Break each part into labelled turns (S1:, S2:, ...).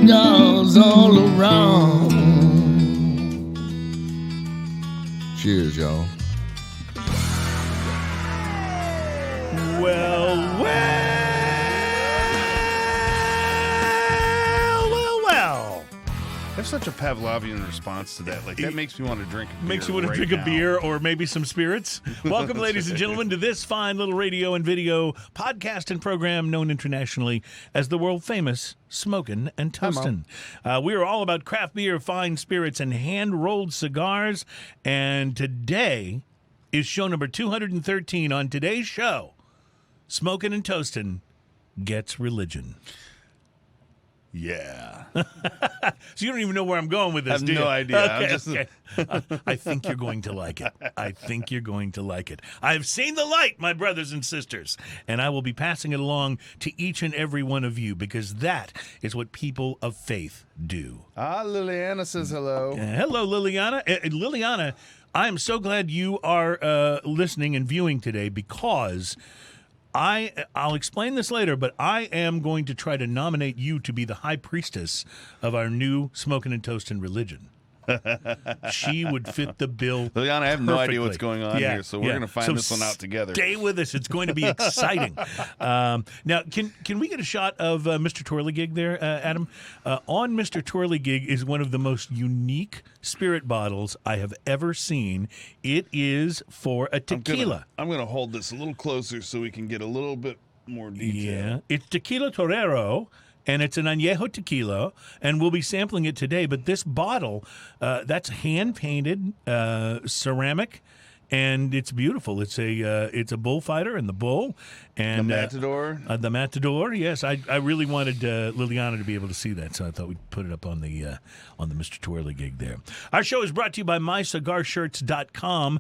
S1: cigars all around. Cheers, y'all.
S2: Well.
S3: There's such a Pavlovian response to that. Like, that makes me want to drink a beer.
S2: Makes you want to
S3: right
S2: drink
S3: now.
S2: a beer or maybe some spirits. Welcome, ladies and gentlemen, to this fine little radio and video podcast and program known internationally as the world-famous Smokin Toastin. We are all about craft beer, fine spirits, and hand-rolled cigars. And today is show number 213. On today's show, Smokin Toastin gets religion.
S3: Yeah.
S2: So you don't even know where I'm going with this,
S3: I have
S2: do you?
S3: no idea.
S2: Okay. I think you're going to like it. I think you're going to like it. I've seen the light, my brothers and sisters, and I will be passing it along to each and every one of you because that is what people of faith do.
S3: Liliana says hello.
S2: Hello, Liliana. Liliana, I am so glad you are listening and viewing today because I'll explain this later, but I am going to try to nominate you to be the high priestess of our new Smokin Toastin religion. She would fit the bill.
S3: Liliana, I have no idea what's
S2: perfectly.
S3: going on here, so we're going to find this one out together.
S2: Stay with us. It's going to be exciting. Now, can we get a shot of Mr. Twirligig there, Adam? On Mr. Twirligig is one of the most unique spirit bottles I have ever seen. It is for a tequila.
S3: I'm gonna hold this a little closer so we can get a little bit more detail.
S2: Yeah, it's Tequila Torero, and it's an añejo tequila, and we'll be sampling it today. But this bottle, that's hand-painted ceramic, and it's beautiful. It's a bullfighter and the bull. And
S3: the Matador?
S2: The Matador, yes. I really wanted Liliana to be able to see that, so I thought we'd put it up on the Mr. Twirligig there. Our show is brought to you by MyCigarShirts.com.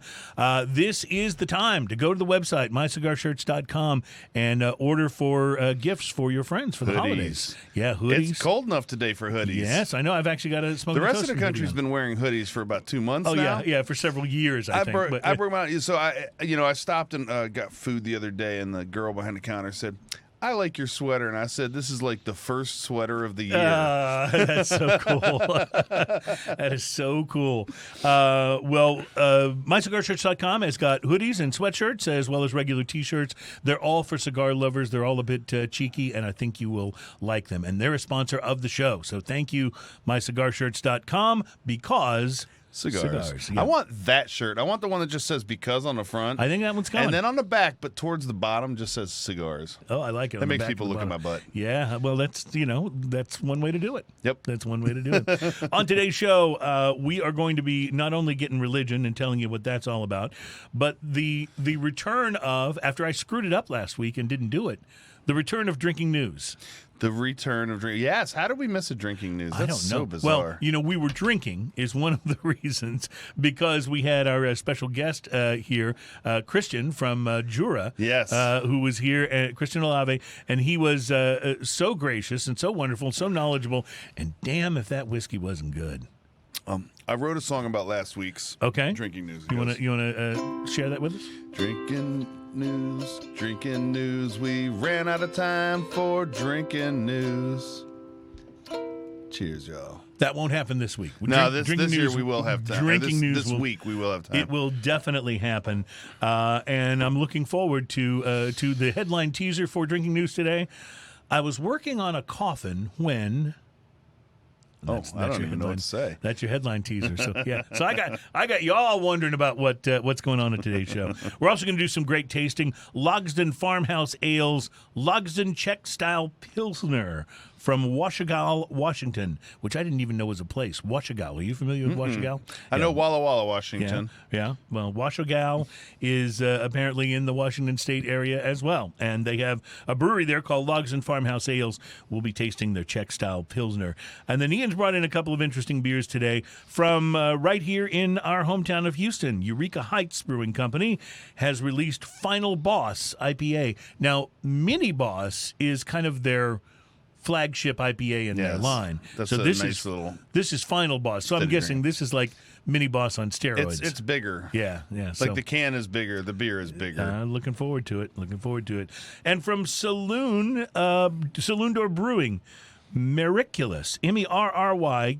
S2: This is the time to go to the website, MyCigarShirts.com, and order for gifts for your friends for the holidays. Yeah, hoodies.
S3: It's cold enough today for hoodies.
S2: Yes, I know. I've actually got a Smokin
S3: The rest
S2: Toastin
S3: of the country's
S2: hoodie
S3: been wearing hoodies for about 2 months
S2: on.
S3: now.
S2: Yeah, for several years, I think.
S3: I brought them out. So I stopped and got food the other day, and the girl behind the counter said, "I like your sweater," and I said, "This is like the first sweater of the year."
S2: That's so cool. That is so cool. MyCigarShirts.com has got hoodies and sweatshirts as well as regular T-shirts. They're all for cigar lovers. They're all a bit cheeky, and I think you will like them. And they're a sponsor of the show. So thank you, MyCigarShirts.com, because
S3: Cigars.
S2: Yeah.
S3: I want that shirt. I want the one that just says "because" on the front.
S2: I think that one's coming.
S3: And then on the back, but towards the bottom, just says "Cigars."
S2: Oh, I like it.
S3: That makes people look at my butt.
S2: Yeah, well, that's one way to do it.
S3: Yep.
S2: That's one way to do it. On today's show, we are going to be not only getting religion and telling you what that's all about, but the return of, after I screwed it up last week and didn't do it, the return of drinking news.
S3: The return of drink. Yes. How did we miss a drinking news? That's
S2: I don't know.
S3: so bizarre.
S2: Well, we were drinking is one of the reasons because we had our special guest here, Christian from Jura.
S3: Yes.
S2: Who was here, Christian Olave, and he was so gracious and so wonderful and so knowledgeable. And damn if that whiskey wasn't good.
S3: I wrote a song about last week's drinking news.
S2: You want to share that with us?
S3: Drinking news. We ran out of time for drinking news. Cheers, y'all.
S2: That won't happen this week.
S3: This year we will have time.
S2: Drinking news.
S3: This week we will have time.
S2: It will definitely happen, and I'm looking forward to the headline teaser for drinking news today. I was working on a coffin when.
S3: I don't even know what to say.
S2: That's your headline teaser. So yeah. So I got you all wondering about what's going on in today's show. We're also going to do some great tasting. Logsdon Farmhouse ales, Logsdon Czech-Style Pilsner from Washougal, Washington, which I didn't even know was a place. Washougal. Are you familiar with Washougal?
S3: I know Walla Walla, Washington.
S2: Yeah. Well, Washougal is apparently in the Washington State area as well. And they have a brewery there called Logsdon Farmhouse Ales. We'll be tasting their Czech-Style Pilsner. And then Ian's brought in a couple of interesting beers today from right here in our hometown of Houston. Eureka Heights Brewing Company has released Final Boss IPA. Now, Mini Boss is kind of their flagship IPA in their line.
S3: That's
S2: so
S3: this
S2: is Final Boss. So I'm guessing this is like Mini Boss on steroids.
S3: It's bigger.
S2: Yeah.
S3: Like the can is bigger, the beer is bigger.
S2: Looking forward to it. And from Saloon, Saloon Door Brewing, Merryculous. Merryculous.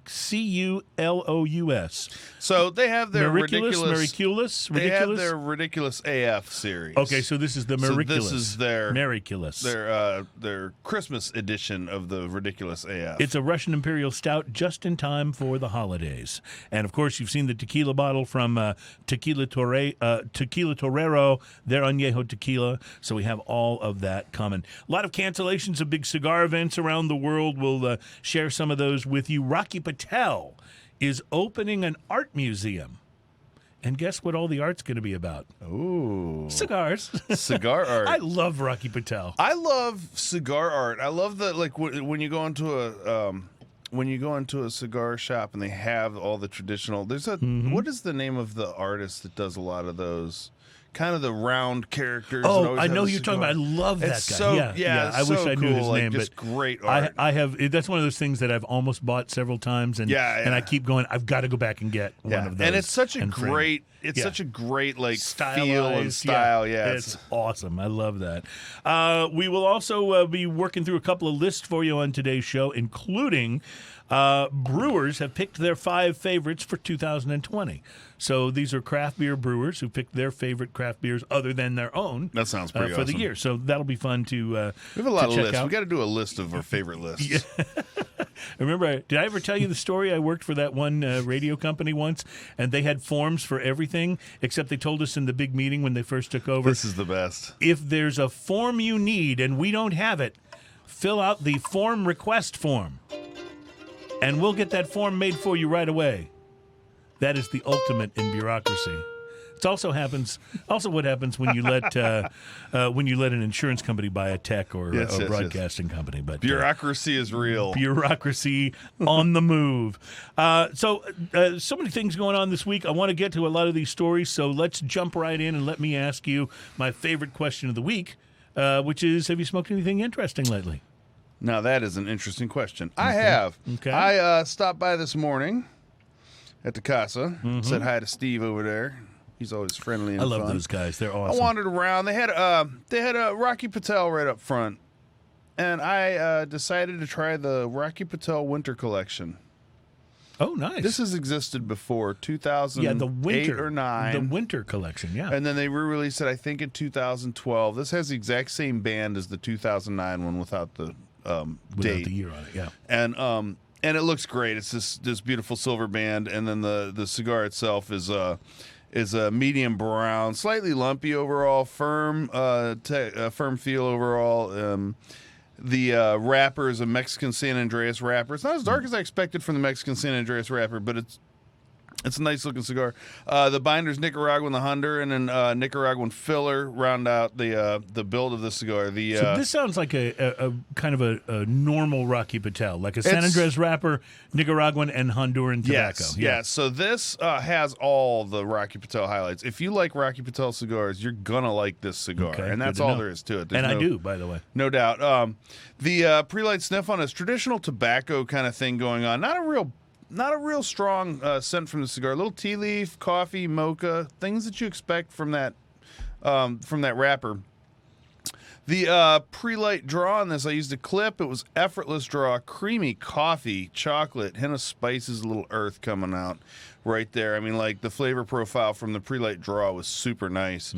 S3: So they have their
S2: Merryculous.
S3: They have their Ridiculous AF series.
S2: Okay, so this is the Merryculous.
S3: So this is their
S2: Merryculous.
S3: Their Christmas edition of the Ridiculous AF.
S2: It's a Russian Imperial Stout just in time for the holidays. And, of course, you've seen the tequila bottle from Tequila Torero, their Añejo tequila. So we have all of that coming. A lot of cancellations of big cigar events around the world. We'll share some of those with you. Rocky Patel is opening an art museum. And guess what all the art's going to be about?
S3: Ooh.
S2: Cigars.
S3: Cigar art.
S2: I love Rocky Patel.
S3: I love cigar art. I love the when you go into a cigar shop and they have all the traditional. There's a what is the name of the artist that does a lot of those? Kind of the round characters.
S2: Oh, I know who you're talking about. I love that guy.
S3: So,
S2: yeah. I wish I knew his name,
S3: just
S2: but
S3: great art.
S2: I have. That's one of those things that I've almost bought several times, and I keep going. I've got to go back and get one of those.
S3: And it's such a great. It's such a great feel and style. Yeah,
S2: it's awesome. I love that. We will also be working through a couple of lists for you on today's show, including brewers have picked their 5 favorites for 2020. So these are craft beer brewers who picked their favorite craft beers other than their own.
S3: That sounds pretty
S2: for
S3: awesome.
S2: the year. So that'll be fun to
S3: we have a lot of lists.
S2: Out.
S3: We got to do a list of our favorite lists.
S2: Yeah. Remember, did I ever tell you the story? I worked for that one radio company once, and they had forms for everything, except they told us in the big meeting when they first took over.
S3: This is the best.
S2: If there's a form you need and we don't have it, fill out the form request form, and we'll get that form made for you right away. That is the ultimate in bureaucracy. It also what happens when you let an insurance company buy a tech or a broadcasting company. But
S3: bureaucracy is real.
S2: Bureaucracy on the move. So many things going on this week. I want to get to a lot of these stories. So let's jump right in and let me ask you my favorite question of the week, which is: have you smoked anything interesting lately?
S3: Now that is an interesting question. I have.
S2: Okay.
S3: I stopped by this morning at the casa. Said hi to Steve over there. He's always friendly and
S2: I love
S3: fun.
S2: those guys. They're awesome.
S3: I wandered around. They had a Rocky Patel right up front, and I decided to try the Rocky Patel Winter Collection.
S2: Oh, nice.
S3: This has existed before 2008
S2: the winter
S3: or 9.
S2: The Winter Collection, yeah.
S3: And then they re-released it, I think, in 2012. This has the exact same band as the 2009 one without the date.
S2: The year on it, yeah.
S3: And it looks great. It's this beautiful silver band, and then the cigar itself is a medium brown, slightly lumpy overall, firm feel overall. The wrapper is a Mexican San Andreas wrapper. It's not as dark as I expected from the Mexican San Andreas wrapper, but it's a nice looking cigar. The binder's Nicaraguan, the Honduran, and Nicaraguan filler round out the build of the cigar.
S2: So this sounds like a kind of a normal Rocky Patel, like a San Andres wrapper, Nicaraguan, and Honduran tobacco.
S3: Yes. So this has all the Rocky Patel highlights. If you like Rocky Patel cigars, you're gonna like this cigar,
S2: okay,
S3: and that's all there is to it.
S2: I do, by the way.
S3: No doubt. The pre-light sniff on is traditional tobacco kind of thing going on. Not a real strong scent from the cigar. A little tea leaf, coffee, mocha, things that you expect from that wrapper. The pre-light draw on this, I used a clip. It was effortless draw, creamy coffee, chocolate, hint of spices, a little earth coming out right there. I mean, like the flavor profile from the pre-light draw was super nice.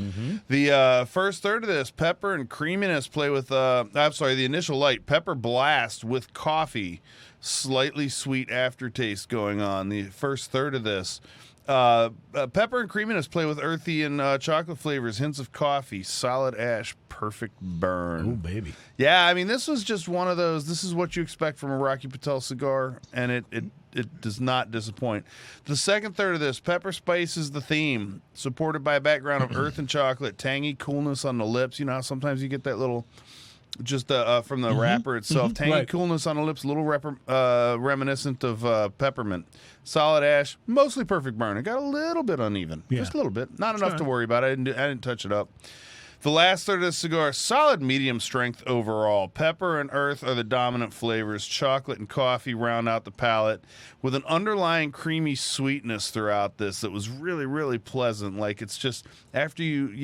S3: The first third of this, pepper and creaminess play with, the initial light, pepper blast with coffee, slightly sweet aftertaste going on. The first third of this, pepper and creaminess play with earthy and chocolate flavors, hints of coffee, solid ash, perfect burn.
S2: Oh, baby.
S3: Yeah, I mean, this was just one of those. This is what you expect from a Rocky Patel cigar, and it does not disappoint. The second third of this, pepper spice is the theme, supported by a background of earth and chocolate, tangy coolness on the lips. You know how sometimes you get that little, just from the wrapper itself, tangy coolness on the lips, a little reminiscent of peppermint. Solid ash, mostly perfect burn. It got a little bit uneven, just a little bit. Not enough to worry about. I didn't touch it up. The last third of the cigar, solid medium strength overall. Pepper and earth are the dominant flavors. Chocolate and coffee round out the palate with an underlying creamy sweetness throughout this that was really, really pleasant. Like it's just after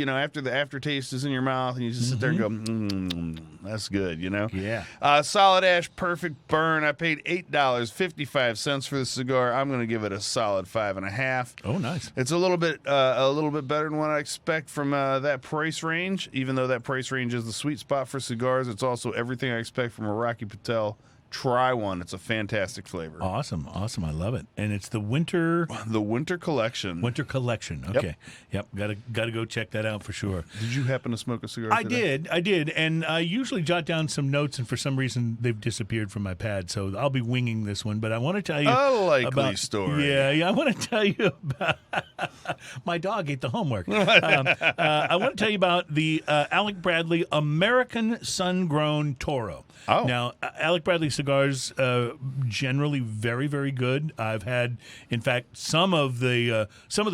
S3: after the aftertaste is in your mouth and you just sit there and go, That's good, you know?
S2: Yeah.
S3: Solid ash, perfect burn. I paid $8.55 for the cigar. I'm going to give it a solid 5.5.
S2: Oh, nice.
S3: It's a little bit better than what I expect from that price range. Even though that price range is the sweet spot for cigars, it's also everything I expect from a Rocky Patel. Try one. It's a fantastic flavor.
S2: Awesome. I love it. And it's the winter
S3: collection.
S2: Winter collection. Okay. Yep. Gotta go check that out for sure.
S3: Did you happen to smoke a cigar
S2: I
S3: today?
S2: did. And I usually jot down some notes, and for some reason they've disappeared from my pad. So I'll be winging this one. But I want to tell you
S3: a likely
S2: about
S3: story.
S2: Yeah. I want to tell you about my dog ate the homework. I want to tell you about the Alec Bradley American Sun-Grown Toro.
S3: Oh.
S2: Now, Alec Bradley cigars generally very, very good. I've had, in fact, some of the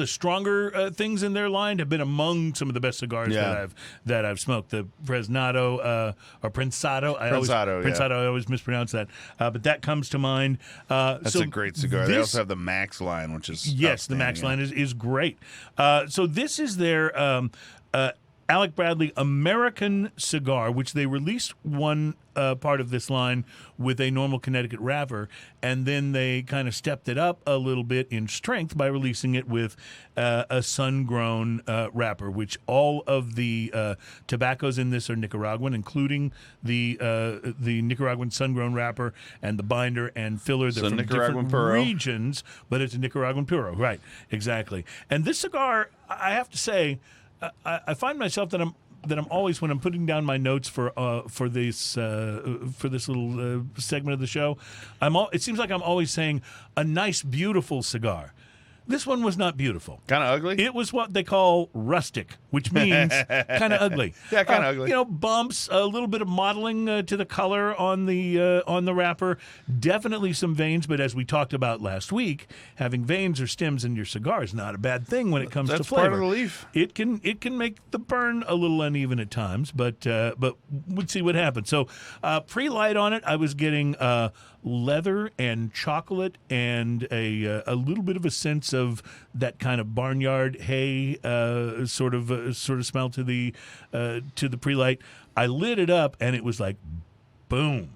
S2: stronger things in their line have been among some of the best cigars that I've smoked. The Fresnado or Prensado. I always mispronounce that, but that comes to mind.
S3: That's a great cigar. They also have the Max line, which is
S2: the Max line is great. So this is their Alec Bradley American cigar, which they released one part of this line with a normal Connecticut wrapper, and then they kind of stepped it up a little bit in strength by releasing it with a sun-grown wrapper, which all of the tobaccos in this are Nicaraguan, including the Nicaraguan sun-grown wrapper and the binder and filler. They're from
S3: Nicaraguan
S2: different
S3: Puro.
S2: regions, but it's a Nicaraguan Puro. Right, exactly. And this cigar, I have to say, I find myself that I'm always, when I'm putting down my notes for this little segment of the show, it seems like I'm always saying a nice, beautiful cigar. This one was not beautiful.
S3: Kind of ugly?
S2: It was what they call rustic, which means kind of ugly.
S3: Yeah, kind of ugly.
S2: You know, bumps, a little bit of modeling to the color on the wrapper. Definitely some veins, but as we talked about last week, having veins or stems in your cigar is not a bad thing when it comes to flavor.
S3: That's part of the leaf.
S2: It can make the burn a little uneven at times, but we'll see what happens. So pre-light on it, I was getting leather and chocolate and a little bit of a sense of that kind of barnyard hay sort of smell to the pre-light. I lit it up and it was like boom,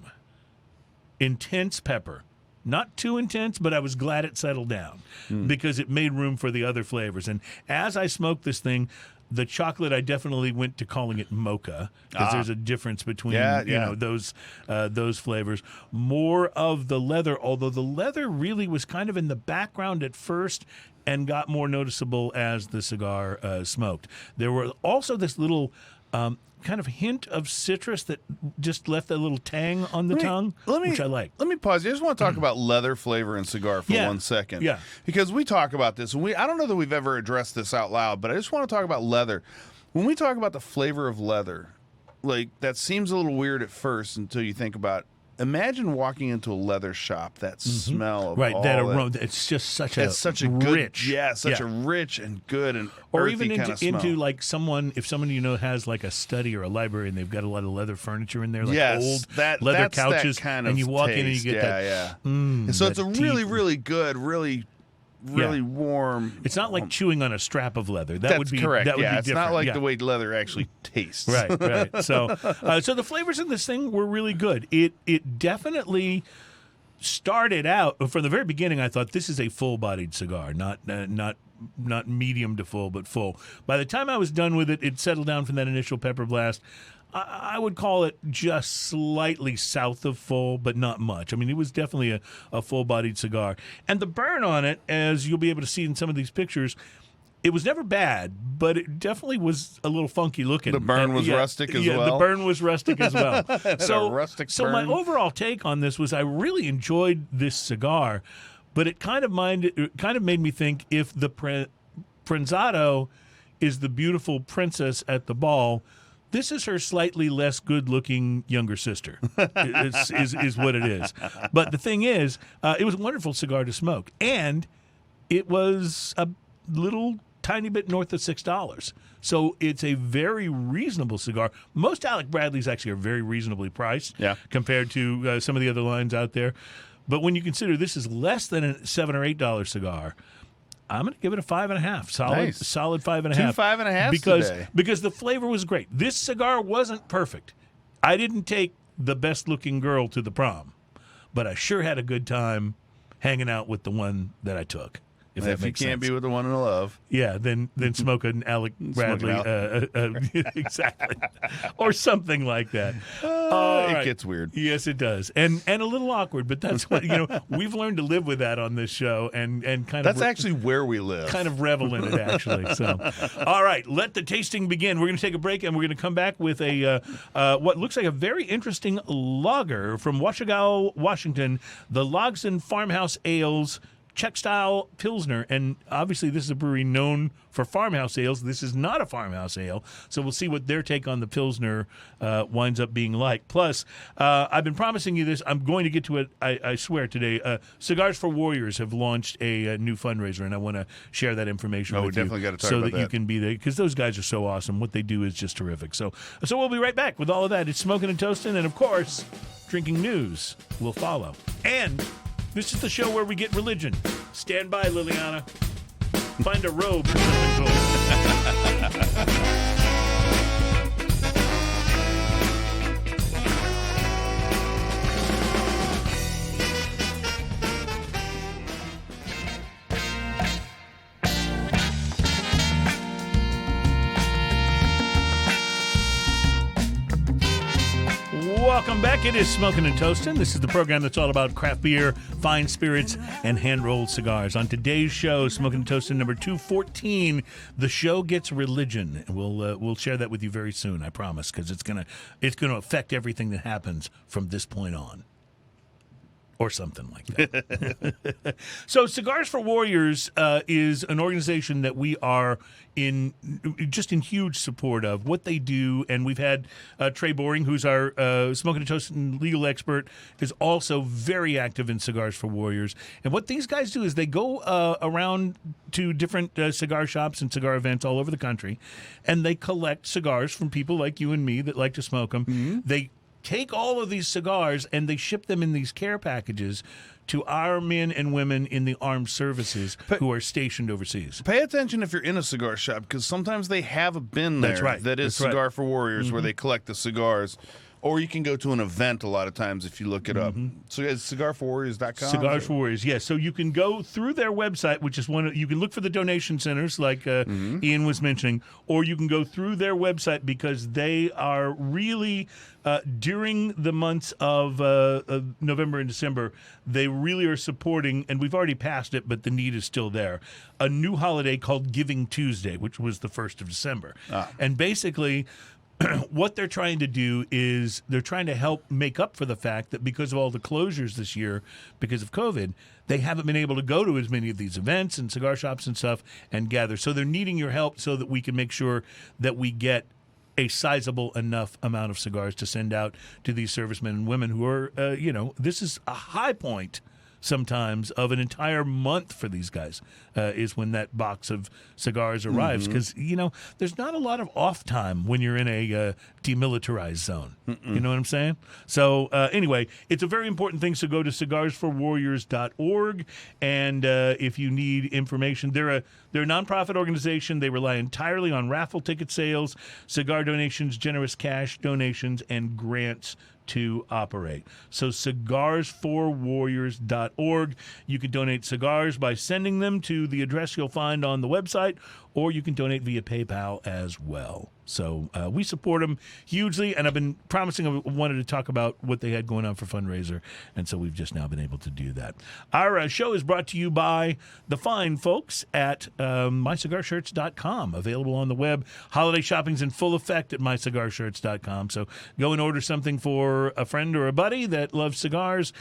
S2: intense pepper. Not too intense, but I was glad it settled down because it made room for the other flavors. And as I smoked this thing, the chocolate, I definitely went to calling it mocha because there's a difference between those flavors. More of the leather, although the leather really was kind of in the background at first and got more noticeable as the cigar smoked. There were also this little kind of hint of citrus that just left a little tang on the tongue, which I like.
S3: Let me pause. I just want to talk about leather flavor in cigar for 1 second.
S2: Yeah.
S3: Because we talk about this, and I don't know that we've ever addressed this out loud, but I just want to talk about leather. When we talk about the flavor of leather, like that seems a little weird at first until you think about. Imagine walking into a leather shop. That smell of all
S2: that aroma. It's just such a
S3: rich,
S2: rich,
S3: a rich and good and
S2: or
S3: earthy
S2: even
S3: kind of smell.
S2: into like if someone you know has like a study or a library and they've got a lot of leather furniture in there, like old leather couches,
S3: that kind
S2: and
S3: of
S2: you walk
S3: taste.
S2: in and you get that.
S3: Yeah. And so it's a really, really good, really warm.
S2: It's not like chewing on a strap of leather. That
S3: That's
S2: would be
S3: correct.
S2: That would be
S3: it's
S2: different.
S3: not like the way leather actually tastes.
S2: Right. So the flavors in this thing were really good. It definitely started out from the very beginning. I thought this is a full-bodied cigar, not medium to full, but full. By the time I was done with it, it settled down from that initial pepper blast. I would call it just slightly south of full, but not much. I mean, it was definitely a full-bodied cigar. And the burn on it, as you'll be able to see in some of these pictures, it was never bad, but it definitely was a little funky looking.
S3: The burn was rustic as well?
S2: Yeah, the burn was rustic as well.
S3: So
S2: my overall take on this was I really enjoyed this cigar, but it kind of made me think if the Prensado is the beautiful princess at the ball, this is her slightly less good-looking younger sister, is what it is. But the thing is, it was a wonderful cigar to smoke, and it was a little tiny bit north of $6. So it's a very reasonable cigar. Most Alec Bradleys actually are very reasonably priced compared to some of the other lines out there. But when you consider this is less than a $7 or $8 cigar, I'm going to give it a 5.5. Solid 5.5.
S3: 2 5.5s today.
S2: Because the flavor was great. This cigar wasn't perfect. I didn't take the best-looking girl to the prom, but I sure had a good time hanging out with the one that I took. If that makes sense.
S3: You can't be with the one in love.
S2: Yeah, then Smokin Alec Bradley, exactly, or something like that.
S3: It gets weird.
S2: Yes, it does, and a little awkward. But that's what we've learned to live with that on this show, and kind of
S3: that's actually where we live.
S2: Kind of revel in it, actually. So, all right, let the tasting begin. We're going to take a break, and we're going to come back with a what looks like a very interesting lager from Washougal, Washington, the Logsdon Farmhouse Ales. Czech-Style Pilsner, and obviously this is a brewery known for farmhouse ales. This is not a farmhouse ale, so we'll see what their take on the Pilsner winds up being like. Plus, I've been promising you this. I'm going to get to it, I swear, today. Cigars for Warriors have launched a new fundraiser, and I want to share that information with you.
S3: We definitely got to talk
S2: so
S3: about
S2: that you can be there, because those guys are so awesome. What they do is just terrific. So we'll be right back with all of that. It's Smokin and Toastin', and of course, drinking news will follow. And this is the show where we get religion. Stand by, Liliana. Find a robe or something cool. Welcome back. It is Smokin and Toastin'. This is the program that's all about craft beer, fine spirits, and hand-rolled cigars. On today's show, Smokin and Toastin' number 214, the show gets religion. And we'll share that with you very soon, I promise, because it's gonna affect everything that happens from this point on. Or something like that. So Cigars for Warriors is an organization that we are in huge support of what they do. And we've had Trey Boring, who's our Smokin and Toastin' legal expert, is also very active in Cigars for Warriors. And what these guys do is they go around to different cigar shops and cigar events all over the country, and they collect cigars from people like you and me that like to smoke them. Mm-hmm. They take all of these cigars and they ship them in these care packages to our men and women in the armed services who are stationed overseas.
S3: Pay attention if you're in a cigar shop, because sometimes they have a bin there.
S2: That's right.
S3: That is
S2: That's
S3: Cigar
S2: right.
S3: for Warriors, where they collect the cigars. Or you can go to an event a lot of times if you look it up. So it's cigarforwarriors.com.
S2: Cigars for Warriors, yes. So you can go through their website, which is you can look for the donation centers like Ian was mentioning, or you can go through their website, because they are really, during the months of November and December, they really are supporting, and we've already passed it, but the need is still there, a new holiday called Giving Tuesday, which was the 1st of December. And basically, what they're trying to do is they're trying to help make up for the fact that because of all the closures this year, because of COVID, they haven't been able to go to as many of these events and cigar shops and stuff and gather. So they're needing your help so that we can make sure that we get a sizable enough amount of cigars to send out to these servicemen and women who are, this is a high point sometimes of an entire month for these guys, is when that box of cigars arrives, because there's not a lot of off time when you're in a demilitarized zone. You know what I'm saying? So anyway, it's a very important thing. So go to cigarsforwarriors.org, and if you need information, they're a nonprofit organization. They rely entirely on raffle ticket sales, cigar donations, generous cash donations, and grants to operate. So cigarsforwarriors.org. You can donate cigars by sending them to the address you'll find on the website, or you can donate via PayPal as well. So we support them hugely, and I've been promising I wanted to talk about what they had going on for fundraiser, and so we've just now been able to do that. Our show is brought to you by the fine folks at mycigarshirts.com, available on the web. Holiday shopping's in full effect at mycigarshirts.com, so go and order something for a friend or a buddy that loves cigars,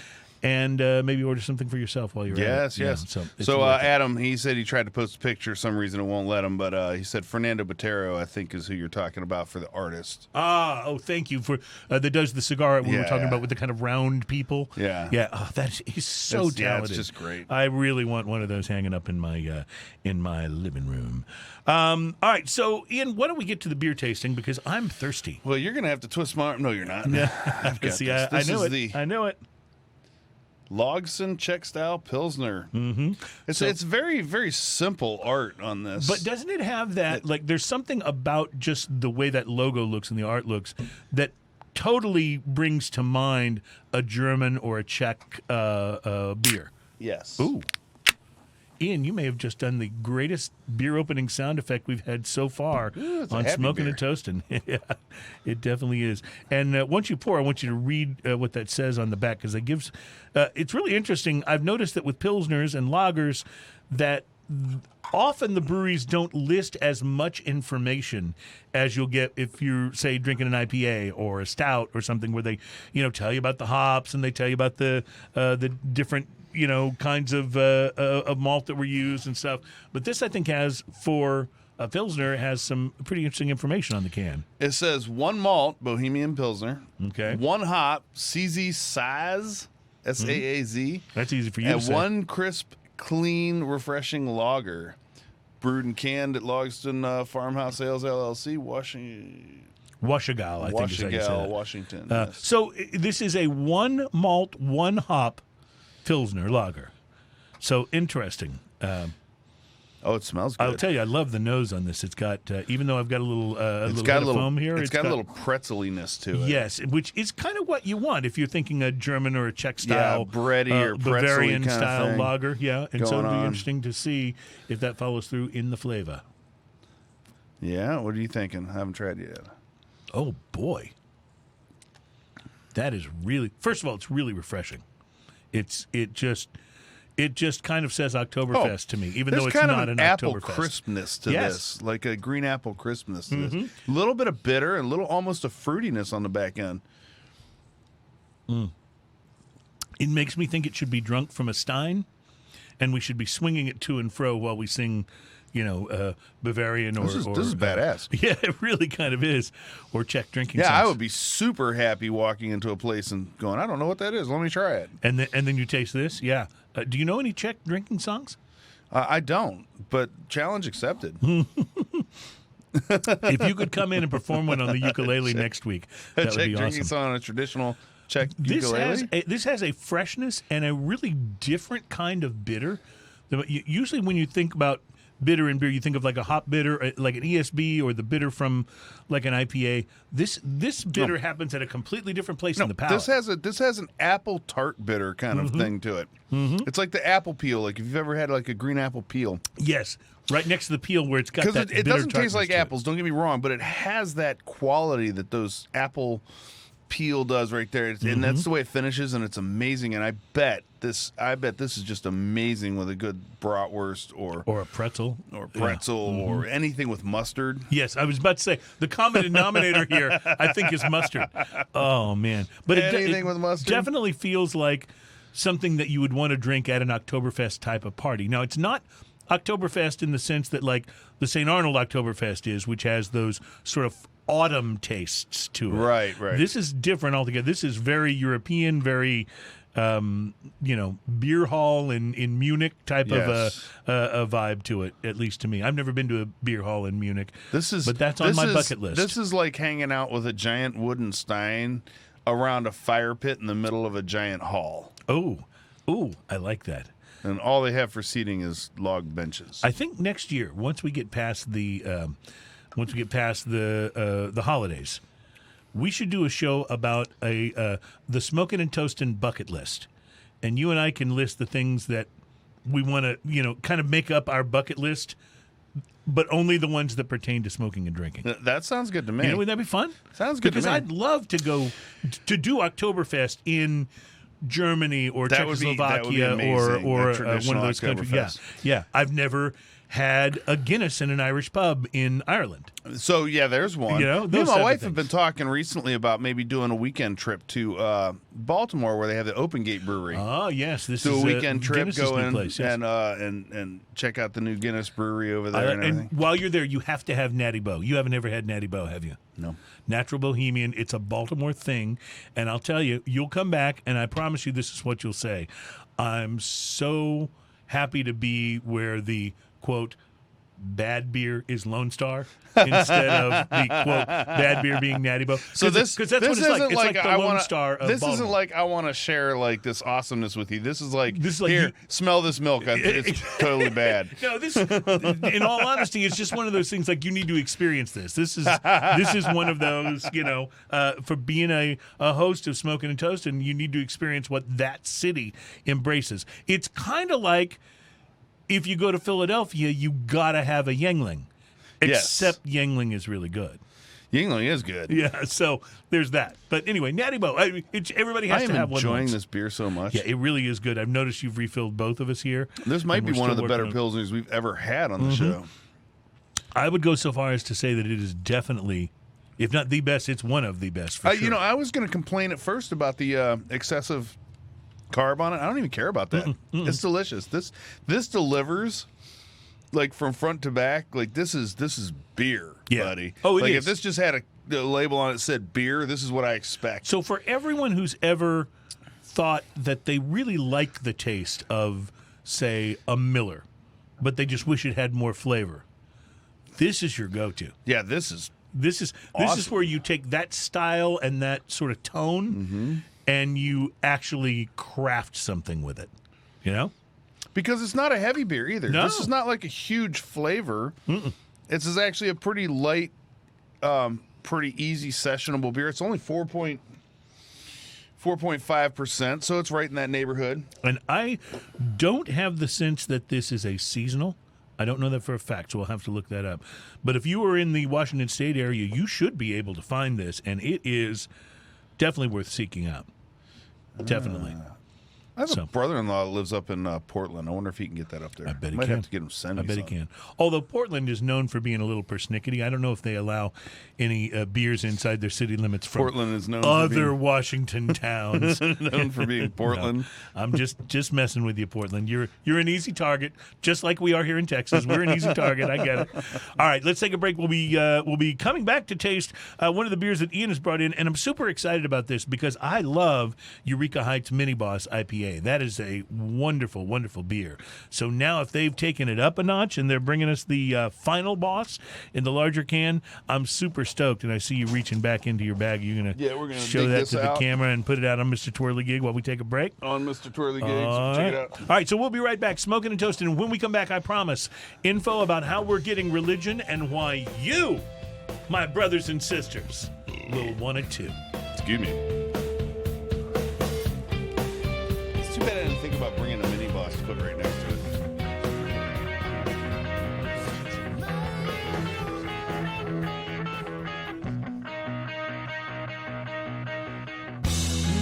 S2: and maybe order something for yourself while you're at it.
S3: Yes. So Adam, he said he tried to post a picture. For some reason it won't let him, but he said Fernando Botero, I think, is who you're talking about for the artist.
S2: Thank you for that does the cigar we were talking about with the kind of round people.
S3: Yeah.
S2: He's so talented.
S3: Yeah, it's just great.
S2: I really want one of those hanging up in my living room. All right, so Ian, why don't we get to the beer tasting, because I'm thirsty.
S3: Well, you're gonna have to twist my arm. No, you're not. I've got
S2: See,
S3: this.
S2: I know it. I know it.
S3: Logsdon Czech-Style Pilsner. It's very, very simple art on this.
S2: But doesn't it have that, there's something about just the way that logo looks and the art looks that totally brings to mind a German or a Czech beer.
S3: Yes.
S2: Ooh. Ian, you may have just done the greatest beer opening sound effect we've had so far
S3: it's a
S2: on
S3: happy
S2: Smokin'
S3: beer.
S2: and Toastin'. Yeah, it definitely is. And once you pour, I want you to read what that says on the back, because it gives. It's really interesting. I've noticed that with pilsners and lagers, that often the breweries don't list as much information as you'll get if you're, say, drinking an IPA or a stout or something, where they, tell you about the hops and they tell you about the different kinds of malt that were used and stuff. But this, I think, has, for a Pilsner, has some pretty interesting information on the can.
S3: It says 1 malt, Bohemian Pilsner.
S2: Okay.
S3: 1 hop, CZ Saaz, S-A-A-Z.
S2: That's easy for you to
S3: And
S2: say.
S3: 1 crisp, clean, refreshing lager. Brewed and canned at Logsdon Farmhouse Ales, LLC,
S2: Washougal, I think is how you say
S3: Washougal,
S2: that.
S3: Washington. Yes.
S2: So this is a 1 malt, 1 hop Pilsner lager. So interesting.
S3: Oh, it smells good.
S2: I'll tell you, I love the nose on this. It's got, even though I've got a little,
S3: It's
S2: bit
S3: got a
S2: of
S3: little
S2: foam here,
S3: It's got a little pretzeliness to it.
S2: yes, which is kind of what you want if you're thinking a German or a Czech-Style,
S3: bready or pretzel-y
S2: Bavarian
S3: kind of
S2: style
S3: thing
S2: lager. Yeah, and so
S3: going
S2: it'll be
S3: on.
S2: interesting to see if that follows through in the flavor.
S3: Yeah, what are you thinking? I haven't tried it yet.
S2: Oh boy, that is really. First of all, it's really refreshing. It just kind of says Oktoberfest to me, even though
S3: There's
S2: it's
S3: kind
S2: not
S3: of
S2: an
S3: an apple
S2: Oktoberfest.
S3: crispness to
S2: Yes.
S3: this, like a green apple crispness to this. A little bit of bitter and a little almost a fruitiness on the back end.
S2: It makes me think it should be drunk from a stein, and we should be swinging it to and fro while we sing, Bavarian or.
S3: This is badass.
S2: Yeah, it really kind of is. Or Czech drinking.
S3: Yeah,
S2: songs.
S3: I would be super happy walking into a place and going, I don't know what that is. Let me try it.
S2: And then you taste this. Yeah. Do you know any Czech drinking songs?
S3: I don't, but challenge accepted.
S2: If you could come in and perform one on the ukulele next week,
S3: A
S2: that would
S3: Czech
S2: be
S3: drinking
S2: awesome.
S3: song on a traditional Czech
S2: This
S3: ukulele.
S2: this has a freshness and a really different kind of bitter. Usually, when you think about bitter in beer, you think of like a hop bitter, like an ESB, or the bitter from like an IPA. This bitter happens at a completely different place in the palate.
S3: This has an apple tart bitter kind of thing to it. It's like the apple peel. Like if you've ever had like a green apple peel,
S2: Yes, right next to the peel where it's got
S3: because
S2: that
S3: it
S2: bitter
S3: doesn't taste
S2: tartness
S3: like
S2: to it.
S3: apples. Don't get me wrong, but it has that quality that those apple peel does right there, and that's the way it finishes, and it's amazing. And I bet this is just amazing with a good bratwurst or
S2: Or a pretzel.
S3: pretzel or anything with mustard.
S2: Yes, I was about to say the common denominator here, I think, is mustard. Oh man, but
S3: Anything with mustard?
S2: definitely feels like something that you would want to drink at an Oktoberfest type of party. Now, it's not Oktoberfest in the sense that like the St. Arnold Oktoberfest is, which has those sort of autumn tastes to it.
S3: Right.
S2: This is different altogether. This is very European, very beer hall in Munich type
S3: Yes.
S2: of a vibe to it, at least to me. I've never been to a beer hall in Munich.
S3: But
S2: that's on my bucket list.
S3: This is like hanging out with a giant wooden stein around a fire pit in the middle of a giant hall.
S2: Oh, I like that.
S3: And all they have for seating is log benches.
S2: I think next year, once we get past the holidays, we should do a show about the Smokin' and Toastin' bucket list, and you and I can list the things that we want to, kind of make up our bucket list, but only the ones that pertain to smoking and drinking.
S3: That sounds good to me.
S2: Wouldn't that be fun?
S3: Sounds good to
S2: because
S3: me.
S2: I'd love to go to do Oktoberfest in Germany or
S3: That would be
S2: Czechoslovakia
S3: amazing,
S2: or
S3: a
S2: one
S3: traditional
S2: of those countries. Yeah,
S3: Oktoberfest.
S2: yeah. I've never had a Guinness in an Irish pub in Ireland.
S3: So yeah, there's one.
S2: You know,
S3: Me
S2: those
S3: and
S2: type
S3: my
S2: of
S3: wife have been
S2: things.
S3: talking recently about maybe doing a weekend trip to Baltimore, where they have the Open Gate Brewery.
S2: Oh yes, this
S3: Do
S2: is
S3: a weekend trip,
S2: Guinness's
S3: go
S2: new
S3: in
S2: place, yes.
S3: and check out the new Guinness brewery over there and
S2: and
S3: everything.
S2: while you're there, you have to have Natty Boh. You haven't ever had Natty Boh, have you?
S3: No.
S2: Natural Bohemian. It's a Baltimore thing, and I'll tell you, you'll come back, and I promise you, this is what you'll say. I'm so happy to be where the quote bad beer is Lone Star instead of the quote bad beer being Natty Bo.
S3: So this
S2: because that's what it's like. It's like the Lone Star of
S3: This
S2: Baltimore.
S3: isn't like I want to share like this awesomeness with you. This is like here, smell this milk. It's totally bad.
S2: No, this. In all honesty, it's just one of those things. Like you need to experience this. This is one of those. For being a host of Smokin Toastin, you need to experience what that city embraces. It's kind of like if you go to Philadelphia, you gotta have a Yuengling. Except Yuengling is really good.
S3: Yuengling is good.
S2: Yeah, so there's that. But anyway, Natty Bo, everybody has to have one.
S3: I'm enjoying
S2: once.
S3: this beer so much.
S2: Yeah, it really is good. I've noticed you've refilled both of us here.
S3: This might be one of the better Pilsners we've ever had on the show.
S2: I would go so far as to say that it is definitely, if not the best, it's one of the best for sure.
S3: I was going to complain at first about the excessive carb on it. I don't even care about that. It's delicious. This delivers like from front to back. Like this is beer, buddy.
S2: Oh, it
S3: like
S2: is.
S3: If this just had a label on it that said beer, this is what I expect.
S2: So for everyone who's ever thought that they really like the taste of, say, a Miller, but they just wish it had more flavor, this is your go-to.
S3: Yeah, this is
S2: awesome. Where you take that style and that sort of tone, and you actually craft something with it. You know,
S3: because it's not a heavy beer either.
S2: No.
S3: This is not like a huge flavor. This is actually a pretty light, pretty easy sessionable beer. It's only 4.5%, so it's right in that neighborhood.
S2: And I don't have the sense that this is a seasonal. I don't know that for a fact, so we'll have to look that up. But if you are in the Washington State area, you should be able to find this, and it is definitely worth seeking out. Definitely.
S3: I have a brother-in-law that lives up in Portland. I wonder if he can get that up there.
S2: I bet he
S3: Might
S2: can.
S3: have to get him send me
S2: I bet he
S3: something.
S2: can. Although Portland is known for being a little persnickety. I don't know if they allow any beers inside their city limits from
S3: Portland is known
S2: other Washington towns.
S3: known for being Portland.
S2: No, I'm just messing with you, Portland. You're an easy target, just like we are here in Texas. We're an easy target. I get it. All right, let's take a break. We'll be coming back to taste one of the beers that Ian has brought in, and I'm super excited about this because I love Eureka Heights Mini Boss IPA. That is a wonderful, wonderful beer. So now if they've taken it up a notch and they're bringing us the final boss in the larger can, I'm super stoked. And I see you reaching back into your bag. You're going to show that to the camera and put it out on Mr. Twirly Gig while we take a break?
S3: On Mr. Twirly Gigs. Check it out.
S2: All right, so we'll be right back. Smokin Toastin. And when we come back, I promise, info about how we're getting religion and why you, my brothers and sisters, will want it too.
S3: Excuse me. It's too bad I didn't think about bringing a mini boss to put right next to it.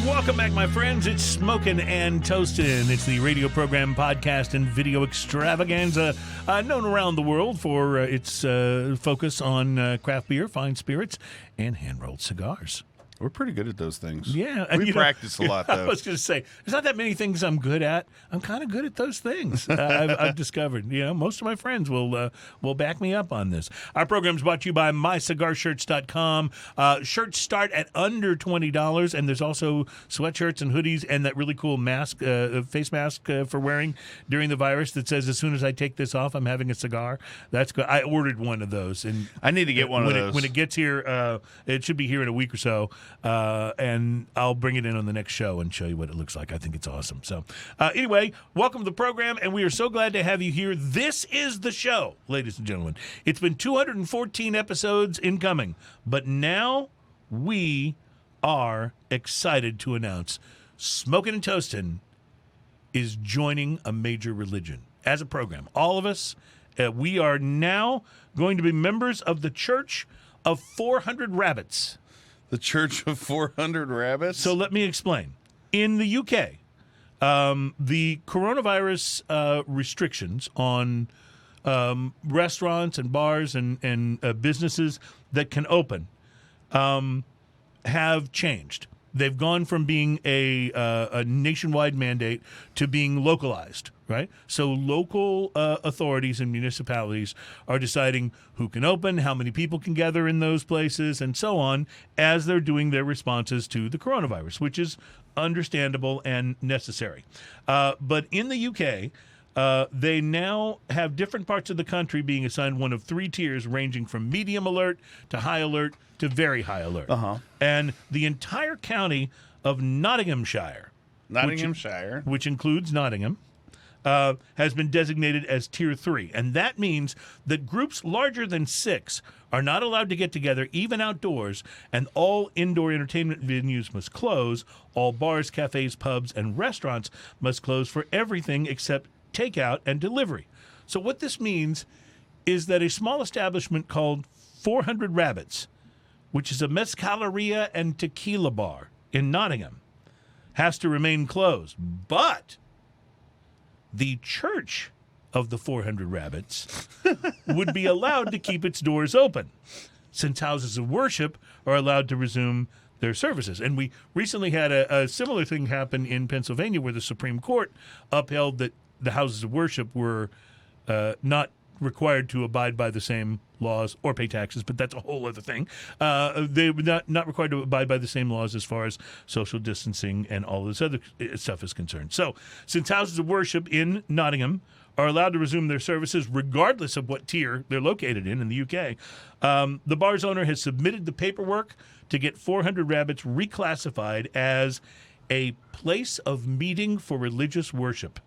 S2: Welcome back, my friends. It's Smokin and Toastin. It's the radio program, podcast, and video extravaganza known around the world for its focus on craft beer, fine spirits, and hand-rolled cigars.
S3: We're pretty good at those things.
S2: Yeah.
S3: We practice a lot, though.
S2: I was going to say, there's not that many things I'm good at. I'm kind of good at those things. I've discovered. Most of my friends will back me up on this. Our program is brought to you by MyCigarShirts.com. Shirts start at under $20, and there's also sweatshirts and hoodies and that really cool mask, face mask for wearing during the virus that says, as soon as I take this off, I'm having a cigar. That's good. I ordered one of those. And
S3: I need to get one of those.
S2: When it gets here, it should be here in a week or so. And I'll bring it in on the next show and show you what it looks like. I think it's awesome. So anyway, welcome to the program, and we are so glad to have you here. This is the show, ladies and gentlemen. It's been 214 episodes incoming, but now we are excited to announce Smokin Toastin is joining a major religion as a program. All of us, we are now going to be members of the Church of 400 Rabbits.
S3: The Church of 400 Rabbits?
S2: So let me explain. In the UK, the coronavirus restrictions on restaurants and bars and businesses that can open have changed. They've gone from being a nationwide mandate to being localized, right? So local authorities and municipalities are deciding who can open, how many people can gather in those places, and so on, as they're doing their responses to the coronavirus, which is understandable and necessary. But in the UK, They now have different parts of the country being assigned one of 3 tiers, ranging from medium alert to high alert to very high alert. And the entire county of Nottinghamshire, which includes Nottingham, has been designated as Tier 3. And that means that groups larger than 6 are not allowed to get together, even outdoors, and all indoor entertainment venues must close. All bars, cafes, pubs, and restaurants must close for everything except takeout and delivery. So what this means is that a small establishment called 400 Rabbits, which is a mezcaleria and tequila bar in Nottingham, has to remain closed. But the church of the 400 Rabbits would be allowed to keep its doors open, since houses of worship are allowed to resume their services. And we recently had a similar thing happen in Pennsylvania, where the Supreme Court upheld that the houses of worship were not required to abide by the same laws or pay taxes, but that's a whole other thing. They were not required to abide by the same laws as far as social distancing and all this other stuff is concerned. So, since houses of worship in Nottingham are allowed to resume their services regardless of what tier they're located in the UK, the bar's owner has submitted the paperwork to get 400 Rabbits reclassified as a place of meeting for religious worship.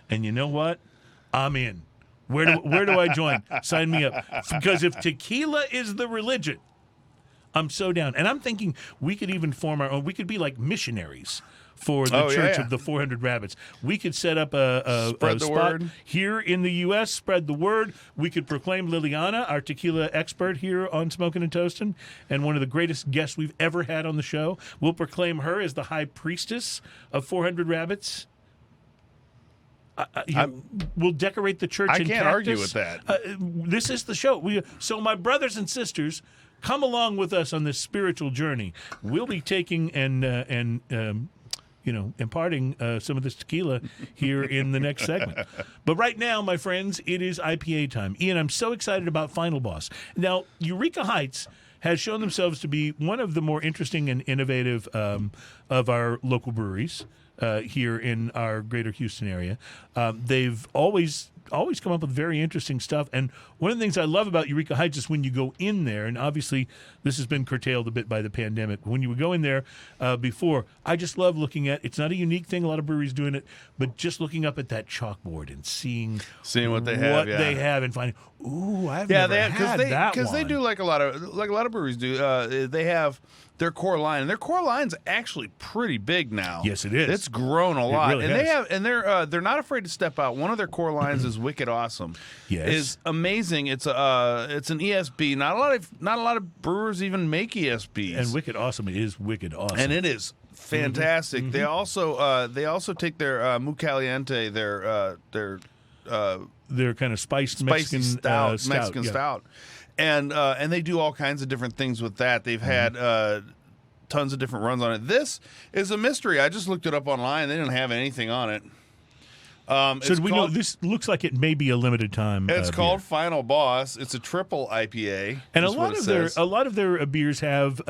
S2: And you know what? I'm in. Where do I join? Sign me up. Because if tequila is the religion, I'm so down. And I'm thinking we could even form our own. We could be like missionaries for the Church of the 400 Rabbits. We could set up a spot
S3: word
S2: here in the U.S., spread the word. We could proclaim Liliana, our tequila expert here on Smokin Toastin, and one of the greatest guests we've ever had on the show. We'll proclaim her as the high priestess of 400 Rabbits. We'll decorate the church.
S3: I
S2: in
S3: can't
S2: cactus.
S3: argue with that.
S2: This is the show. So my brothers and sisters, come along with us on this spiritual journey. We'll be taking and imparting some of this tequila here in the next segment. But right now, my friends, it is IPA time. Ian, I'm so excited about Final Boss. Now, Eureka Heights has shown themselves to be one of the more interesting and innovative of our local breweries here in our greater Houston area. They've always come up with very interesting stuff. And one of the things I love about Eureka Heights is when you go in there, and obviously this has been curtailed a bit by the pandemic. When you would go in there before, I just love looking at, it's not a unique thing, a lot of breweries doing it, but just looking up at that chalkboard and seeing
S3: what they have,
S2: they have and finding, ooh, I've never had that one.
S3: Because they do like a lot of breweries do. They have their core line, and their core line's actually pretty big now.
S2: Yes, it is.
S3: It's grown a lot,
S2: really has.
S3: they're not afraid to step out. One of their core lines is Wicked Awesome.
S2: Yes,
S3: is amazing. It's an ESB. Not a lot of brewers even make ESBs.
S2: And Wicked Awesome is Wicked Awesome,
S3: and it is fantastic. They also take their Mu Caliente, their
S2: kind of spiced
S3: spicy
S2: Mexican
S3: stout. And they do all kinds of different things with that. They've had tons of different runs on it. This is a mystery. I just looked it up online. They didn't have anything on it.
S2: So do we know this looks like it may be a limited time.
S3: It's called
S2: beer.
S3: Final Boss. It's a triple IPA,
S2: and a lot of their beers have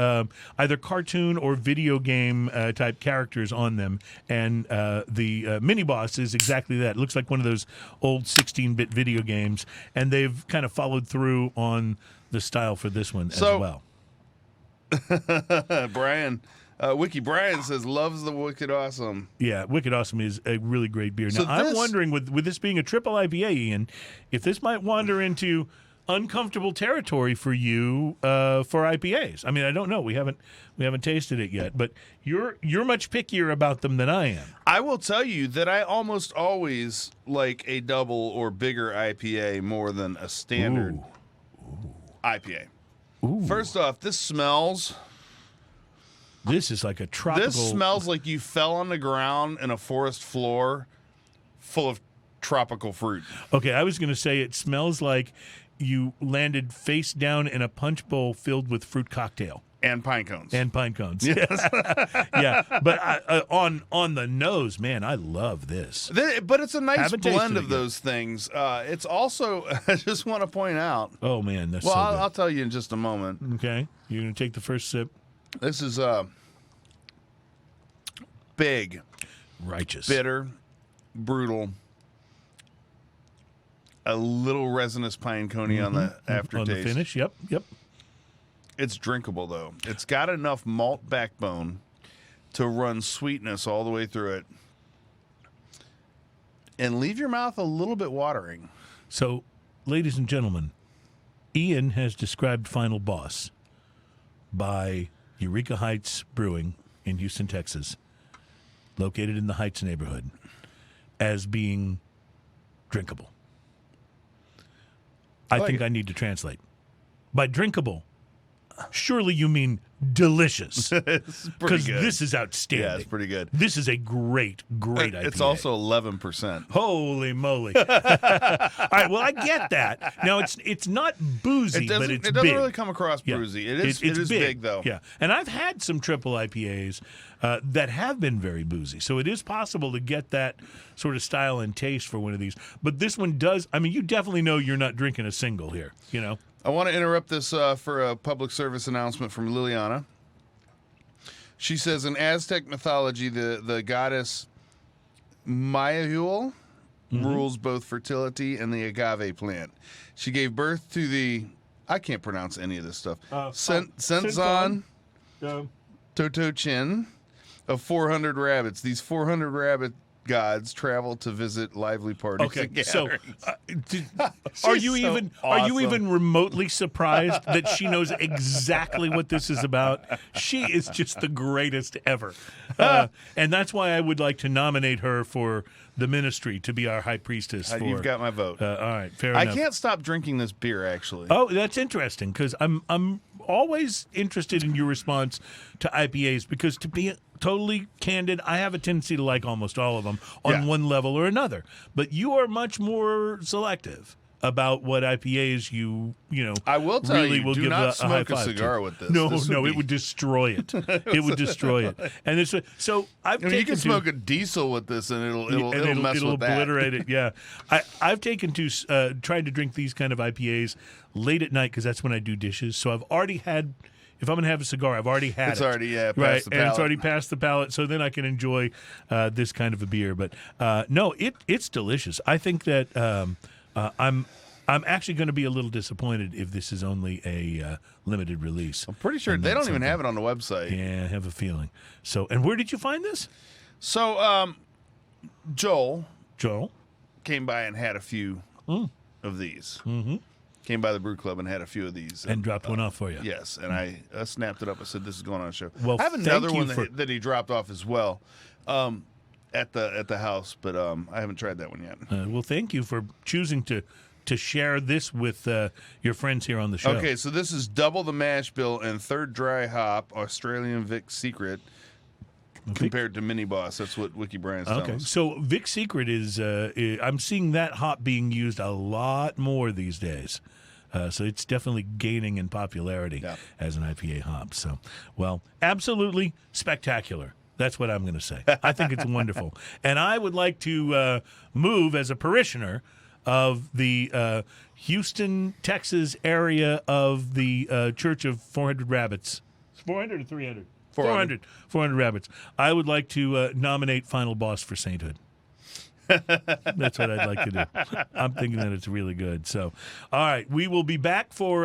S2: either cartoon or video game type characters on them. And the Mini Boss is exactly that. It looks like one of those old 16-bit video games, and they've kind of followed through on the style for this one as well.
S3: Wiki Brian says loves the Wicked Awesome.
S2: Yeah, Wicked Awesome is a really great beer. Now, I'm wondering, with this being a triple IPA, Ian, if this might wander into uncomfortable territory for you for IPAs. I mean, I don't know. We haven't tasted it yet, but you're much pickier about them than I am.
S3: I will tell you that I almost always like a double or bigger IPA more than a standard IPA.
S2: Ooh.
S3: First off, this smells.
S2: This is like a tropical.
S3: This smells like you fell on the ground in a forest floor full of tropical fruit.
S2: Okay, I was going to say it smells like you landed face down in a punch bowl filled with fruit cocktail.
S3: And pine cones.
S2: Yes. Yeah, but on the nose, man, I love this.
S3: But it's a nice blend of those things. It's also, I just want to point out.
S2: Oh, man, that's
S3: so good.
S2: Well,
S3: I'll tell you in just a moment.
S2: Okay, you're going to take the first sip.
S3: This is big,
S2: righteous,
S3: bitter, brutal, a little resinous pine coney on the aftertaste.
S2: On the finish, yep.
S3: It's drinkable, though. It's got enough malt backbone to run sweetness all the way through it and leave your mouth a little bit watering.
S2: So, ladies and gentlemen, Ian has described Final Boss by Eureka Heights Brewing in Houston, Texas, located in the Heights neighborhood, as being drinkable. I think I need to translate. By drinkable, surely you mean delicious.
S3: It's pretty
S2: Because
S3: good.
S2: this is outstanding.
S3: Yeah, it's pretty good.
S2: This is a great IPA.
S3: It's also 11%.
S2: Holy moly. All right, well, I get that. Now, it's not boozy, but it's
S3: It doesn't
S2: big.
S3: really come across
S2: Yeah.
S3: boozy. It is
S2: It's
S3: big, though.
S2: Yeah, and I've had some triple IPAs that have been very boozy, so it is possible to get that sort of style and taste for one of these. But this one does. I mean, you definitely know you're not drinking a single here. You know.
S3: I want to interrupt this for a public service announcement from Liliana. She says, in Aztec mythology, the goddess Mayahul rules both fertility and the agave plant. She gave birth to the, I can't pronounce any of this stuff, Sentzon Totochin of 400 rabbits. These 400 rabbit gods travel to visit lively parties
S2: Okay,
S3: and
S2: so
S3: gatherings.
S2: are you
S3: so
S2: even
S3: awesome.
S2: remotely surprised that she knows exactly what this is about? She is just the greatest ever, and that's why I would like to nominate her for the ministry to be our high priestess.
S3: You've got my vote.
S2: All right, fair
S3: I
S2: enough.
S3: can't stop drinking this beer, actually.
S2: Oh, that's interesting because I'm always interested in your response to IPAs because, to be totally candid, I have a tendency to like almost all of them on one level or another. But you are much more selective about what IPAs you know.
S3: I will tell
S2: really
S3: you,
S2: will
S3: do
S2: give
S3: not
S2: a
S3: smoke
S2: high
S3: a
S2: five
S3: cigar
S2: to.
S3: with this.
S2: No,
S3: This would
S2: it
S3: be-
S2: would destroy it. It would destroy it. And this, so I've
S3: I mean,
S2: taken
S3: you can
S2: to,
S3: smoke a diesel with this, and it'll mess
S2: it'll
S3: with that.
S2: obliterate it. Yeah, I've taken to trying to drink these kind of IPAs late at night because that's when I do dishes. So I've already had. If I'm going to have a cigar, I've already had
S3: It's
S2: it.
S3: already, past
S2: right,
S3: the
S2: and it's
S3: palate.
S2: already past the palate, so then I can enjoy this kind of a beer. But no, it's delicious. I think that I'm actually going to be a little disappointed if this is only a limited release.
S3: I'm pretty sure they don't even have it on the website.
S2: Yeah, I have a feeling. So, and where did you find this,
S3: So, Joel
S2: Joel?
S3: came by and had a few of these. Mm-hmm. Came by the Brew Club and had a few of these.
S2: And dropped one off for you.
S3: Yes, and I snapped it up. I said, "This is going on a show."
S2: Well,
S3: I have
S2: thank
S3: another
S2: you
S3: one
S2: for-
S3: that he dropped off as well at the house, but I haven't tried that one yet.
S2: Well, thank you for choosing to share this with your friends here on the show.
S3: Okay, so this is double the mash bill and third dry hop Australian Vic Secret compared to Mini Boss. That's what Wiki Brian's telling
S2: Okay,
S3: us.
S2: so Vic Secret is I'm seeing that hop being used a lot more these days. So it's definitely gaining in popularity as an IPA hop. So, well, absolutely spectacular. That's what I'm going to say. I think it's wonderful. And I would like to move as a parishioner of the Houston, Texas area of the Church of 400 Rabbits. 400 or 300? 400 rabbits. I would like to nominate Final Boss for sainthood. That's what I'd like to do. I'm thinking that it's really good. So, all right, we will be back for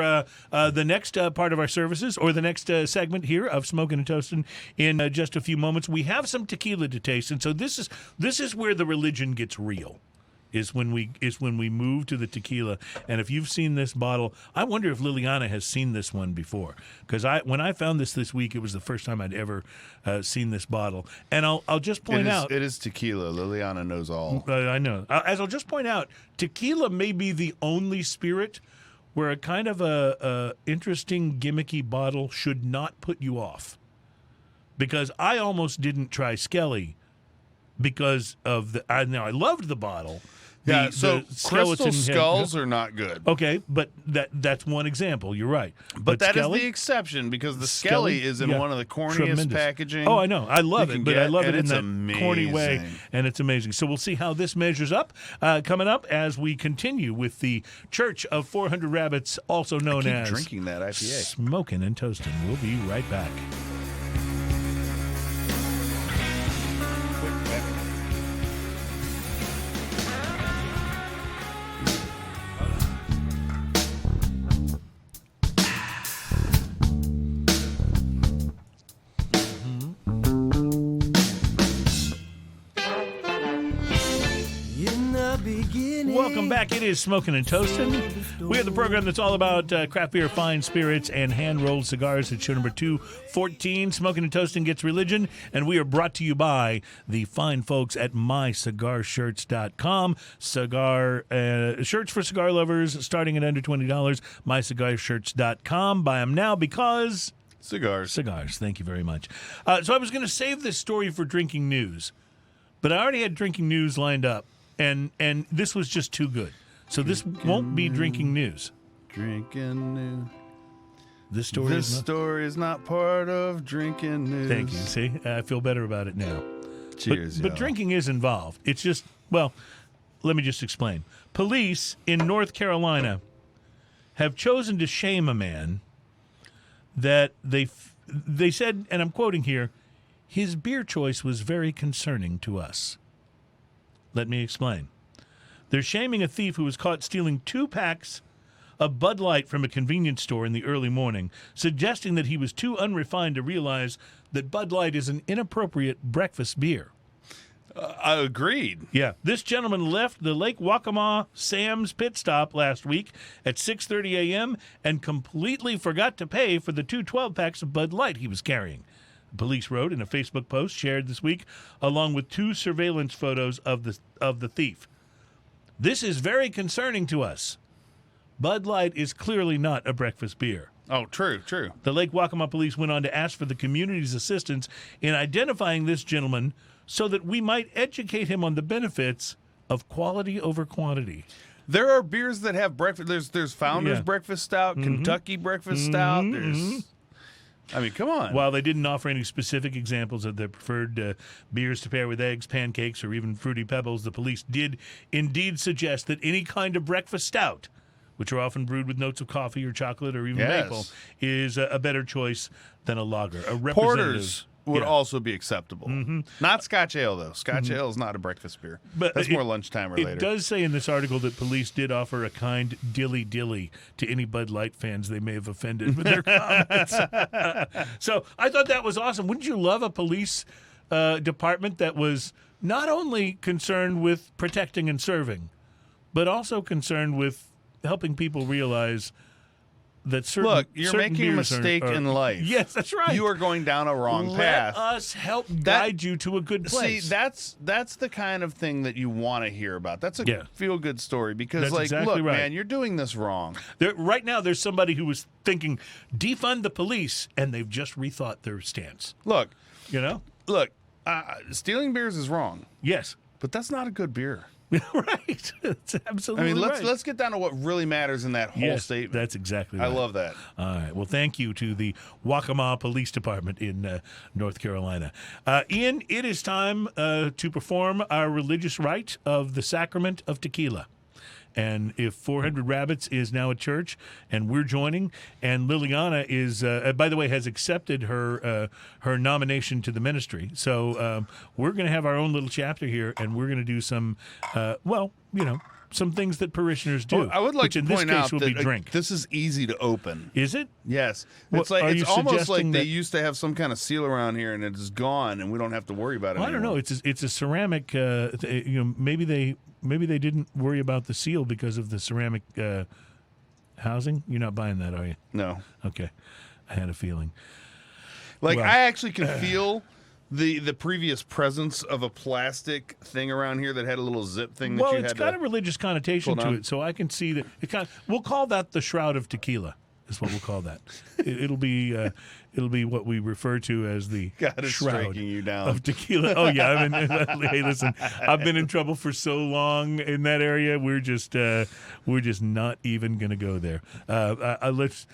S2: the next part of our services or the next segment here of Smokin and Toastin in just a few moments. We have some tequila to taste, and so this is where the religion gets real. Is when we move to the tequila. And if you've seen this bottle, I wonder if Liliana has seen this one before. Because when I found this week, it was the first time I'd ever seen this bottle. And I'll just point out
S3: It is tequila. Liliana knows all.
S2: I know. As I'll just point out, tequila may be the only spirit where a kind of a interesting gimmicky bottle should not put you off. Because I almost didn't try Skelly because of I loved the bottle.
S3: Yeah, so crystal
S2: had-
S3: skulls are not good.
S2: Okay, but that's one example. You're right.
S3: But that is
S2: Skelly,
S3: the exception because the Skelly is in
S2: yeah,
S3: one of the corniest
S2: tremendous.
S3: packaging.
S2: Oh, I know. I love
S3: you
S2: it,
S3: can
S2: but I
S3: get,
S2: love
S3: and
S2: it in
S3: it's
S2: that corny way,
S3: amazing.
S2: and it's amazing. So we'll see how this measures up coming up as we continue with the Church of 400 Rabbits, also known
S3: Keep
S2: as
S3: drinking that IPA.
S2: Smokin and Toastin. We'll be right back. back. It is Smokin and Toastin. We have the program that's all about craft beer, fine spirits, and hand-rolled cigars. It's show number 214. Smokin and Toastin gets religion, and we are brought to you by the fine folks at mycigarshirts.com. Cigar shirts for cigar lovers starting at under $20. mycigarshirts.com. Buy them now because...
S3: Cigars.
S2: Cigars. Thank you very much. So I was going to save this story for drinking news, but I already had drinking news lined up. And this was just too good. So this won't be drinking news.
S3: Drinking news.
S2: This story
S3: is not part of drinking news.
S2: Thank you. See, I feel better about it now.
S3: Cheers,
S2: But drinking is involved. It's just, well, let me just explain. Police in North Carolina have chosen to shame a man that they said, and I'm quoting here, his beer choice was very concerning to us. Let me explain. They're shaming a thief who was caught stealing 2 packs of Bud Light from a convenience store in the early morning, suggesting that he was too unrefined to realize that Bud Light is an inappropriate breakfast beer.
S3: I agreed.
S2: Yeah. This gentleman left the Lake Waccamaw Sam's pit stop last week at 6:30 a.m. and completely forgot to pay for the 2 12-packs of Bud Light he was carrying. Police wrote in a Facebook post shared this week, along with 2 surveillance photos of the thief. This is very concerning to us. Bud Light is clearly not a breakfast beer.
S3: Oh, true.
S2: The Lake Waccamaw police went on to ask for the community's assistance in identifying this gentleman so that we might educate him on the benefits of quality over quantity.
S3: There are beers that have breakfast. There's Founder's Breakfast Stout, Kentucky Breakfast Stout. I mean, come on.
S2: While they didn't offer any specific examples of their preferred beers to pair with eggs, pancakes, or even Fruity Pebbles, the police did indeed suggest that any kind of breakfast stout, which are often brewed with notes of coffee or chocolate or even maple, is a better choice than a lager. A representative.
S3: Porters would also be acceptable. Not Scotch Ale, though. Scotch Ale is not a breakfast beer.
S2: But
S3: that's more lunchtime or later.
S2: It does say in this article that police did offer a kind dilly-dilly to any Bud Light fans they may have offended with their comments. So I thought that was awesome. Wouldn't you love a police department that was not only concerned with protecting and serving, but also concerned with helping people realize that
S3: you're making a mistake in life.
S2: Yes, that's right.
S3: You are going down a wrong path.
S2: Let us help guide you to a good place.
S3: See, that's the kind of thing that you want to hear about. That's a feel-good story because,
S2: That's exactly right.
S3: man, you're doing this wrong.
S2: Right now, there's somebody who was thinking, defund the police, and they've just rethought their stance.
S3: Look, stealing beers is wrong.
S2: Yes.
S3: But that's not a good beer.
S2: Right. That's absolutely right.
S3: Let's get down to what really matters in that whole statement.
S2: That's exactly right.
S3: I love that.
S2: All right. Well, thank you to the Waccamaw Police Department in North Carolina. Ian, it is time to perform our religious rite of the sacrament of tequila. And if 400 Rabbits is now at church, and we're joining, and Liliana is, by the way, has accepted her nomination to the ministry. So we're going to have our own little chapter here, and we're going to do some, some things that parishioners do.
S3: Well, I would like to point out that
S2: drink.
S3: This is easy to open.
S2: Is it?
S3: Yes.
S2: Well,
S3: it's almost like they used to have some kind of seal around here, and it's gone, and we don't have to worry about it anymore.
S2: I don't know. It's a ceramic. Maybe they didn't worry about the seal because of the ceramic housing. You're not buying that, are you?
S3: No.
S2: Okay. I had a feeling.
S3: I actually can feel the previous presence of a plastic thing around here that had a little zip thing that you had to...
S2: Well, it's got a religious connotation to it, so I can see that. We'll call that the Shroud of Tequila. Is what we'll call that. It'll be what we refer to as the Shroud
S3: you down.
S2: of Tequila. Oh yeah, hey, listen, I've been in trouble for so long in that area. We're just not even going to go there. Let's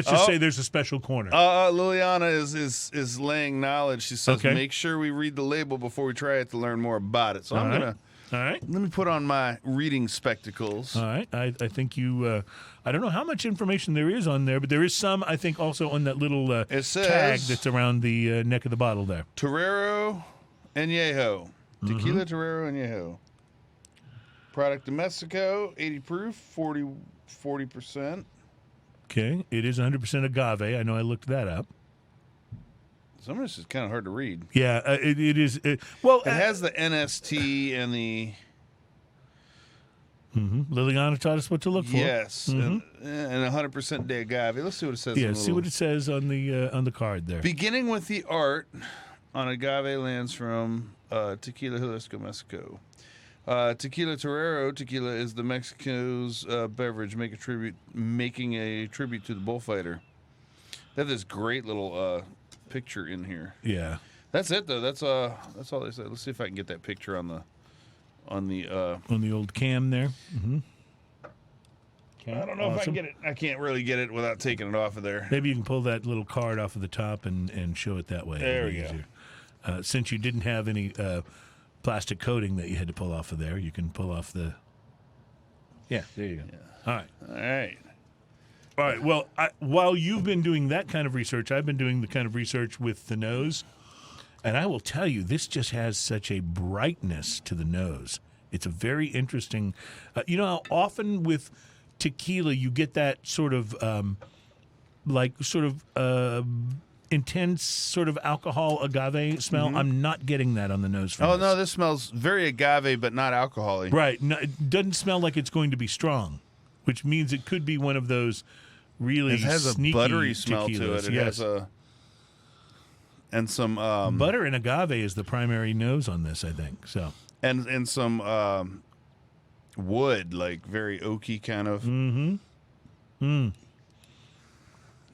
S2: just say there's a special corner.
S3: Liliana is laying knowledge. She says, make sure we read the label before we try it to learn more about it. So
S2: All right.
S3: Let me put on my reading spectacles.
S2: All right. I think you. I don't know how much information there is on there, but there is some, I think, also on that little
S3: it says,
S2: tag that's around the neck of the bottle there.
S3: Torero Añejo. Tequila Torero Añejo. Product in Mexico, 80 proof, 40%.
S2: Okay. It is 100% agave. I know I looked that up.
S3: Some of this is kind of hard to read.
S2: Yeah, it is. It
S3: has the NST and the...
S2: Liliana taught us what to look for.
S3: Yes, and 100% de agave. Let's see what it says.
S2: Yeah, see what it says on the card there.
S3: Beginning with the art on agave lands from Tequila Jalisco, Mexico. Tequila Torero. Tequila is the Mexico's beverage, making a tribute to the bullfighter. They have this great little picture in here.
S2: Yeah.
S3: That's it though. That's all they said. Let's see if I can get that picture on the
S2: old cam there.
S3: I don't know if I can get it. I can't really get it without taking it off of there.
S2: Maybe you can pull that little card off of the top and show it that way.
S3: There we go.
S2: Since you didn't have any plastic coating that you had to pull off of there, you can pull off the. Yeah, there you go. Yeah. All right. Well, while you've been doing that kind of research, I've been doing the kind of research with the nose. And I will tell you, this just has such a brightness to the nose. It's a very interesting. You know how often with tequila you get that sort of, intense sort of alcohol agave smell. I'm not getting that on the nose. From this.
S3: No, this smells very agave, but not alcohol-y.
S2: Right. No, it doesn't smell like it's going to be strong, which means it could be one of those really
S3: It has a
S2: sneaky
S3: buttery smell
S2: tequilas.
S3: to it. It
S2: Yes.
S3: has and some
S2: butter and agave is the primary nose on this, I think. So
S3: and some wood, like very oaky kind of. And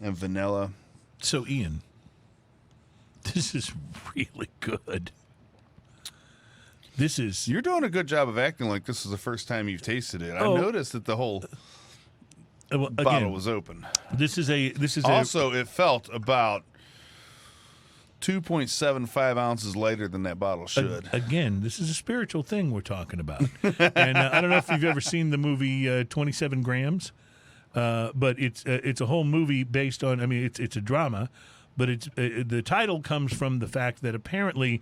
S3: vanilla.
S2: So Ian, this is really good. This is
S3: You're doing a good job of acting like this is the first time you've tasted it. I noticed that the whole bottle was open.
S2: This is
S3: Also, it felt about 2.75 ounces lighter than that bottle should.
S2: Again, this is a spiritual thing we're talking about. And I don't know if you've ever seen the movie 27 Grams, but it's a whole movie based on. I mean, it's a drama, but the title comes from the fact that apparently,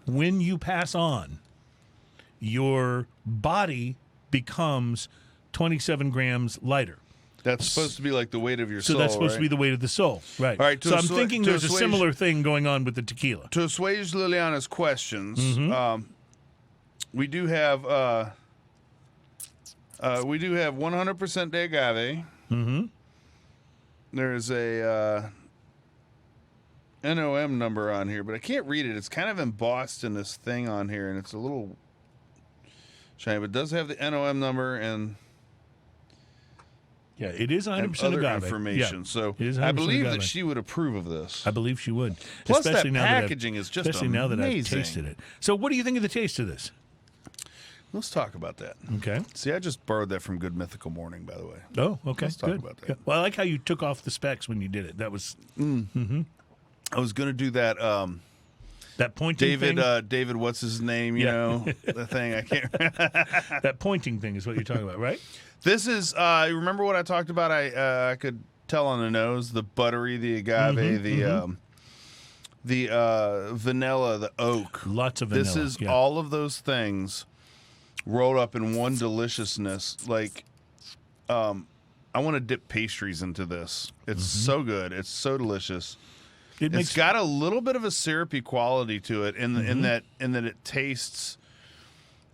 S2: when you pass on, your body becomes 27 grams lighter.
S3: That's supposed to be like the weight of your soul.
S2: So that's supposed
S3: right?
S2: to be the weight of the soul, right?
S3: All right.
S2: So I'm thinking there's a similar thing going on with the tequila.
S3: To assuage Liliana's questions, we do have 100% de agave. There's a NOM number on here, but I can't read it. It's kind of embossed in this thing on here, and it's a little shiny, but it does have the NOM number and
S2: Yeah, it is 100%
S3: other
S2: agave.
S3: information.
S2: Yeah,
S3: so
S2: it is
S3: I
S2: 100%
S3: believe
S2: agave.
S3: that she would approve of this.
S2: I believe she would.
S3: Plus,
S2: especially
S3: that
S2: now
S3: packaging is just
S2: especially now that I've
S3: amazing.
S2: tasted it. So what do you think of the taste of this?
S3: Let's talk about that.
S2: Okay.
S3: See, I just borrowed that from Good Mythical Morning, by the way.
S2: Oh, okay.
S3: Let's talk
S2: Good.
S3: about that.
S2: Good. Well, I like how you took off the specs when you did it. That was
S3: I was going to do that.
S2: that pointing
S3: David,
S2: thing.
S3: David, what's his name? You
S2: Yeah.
S3: know, the thing I can't.
S2: That pointing thing is what you're talking about, right?
S3: This is. Remember what I talked about? I could tell on the nose the buttery, the agave, the vanilla, the oak.
S2: Lots of vanilla.
S3: This is
S2: yeah.
S3: all of those things rolled up in one deliciousness. Like, I want to dip pastries into this. It's so good. It's so delicious. It's got a little bit of a syrupy quality to it, in that it tastes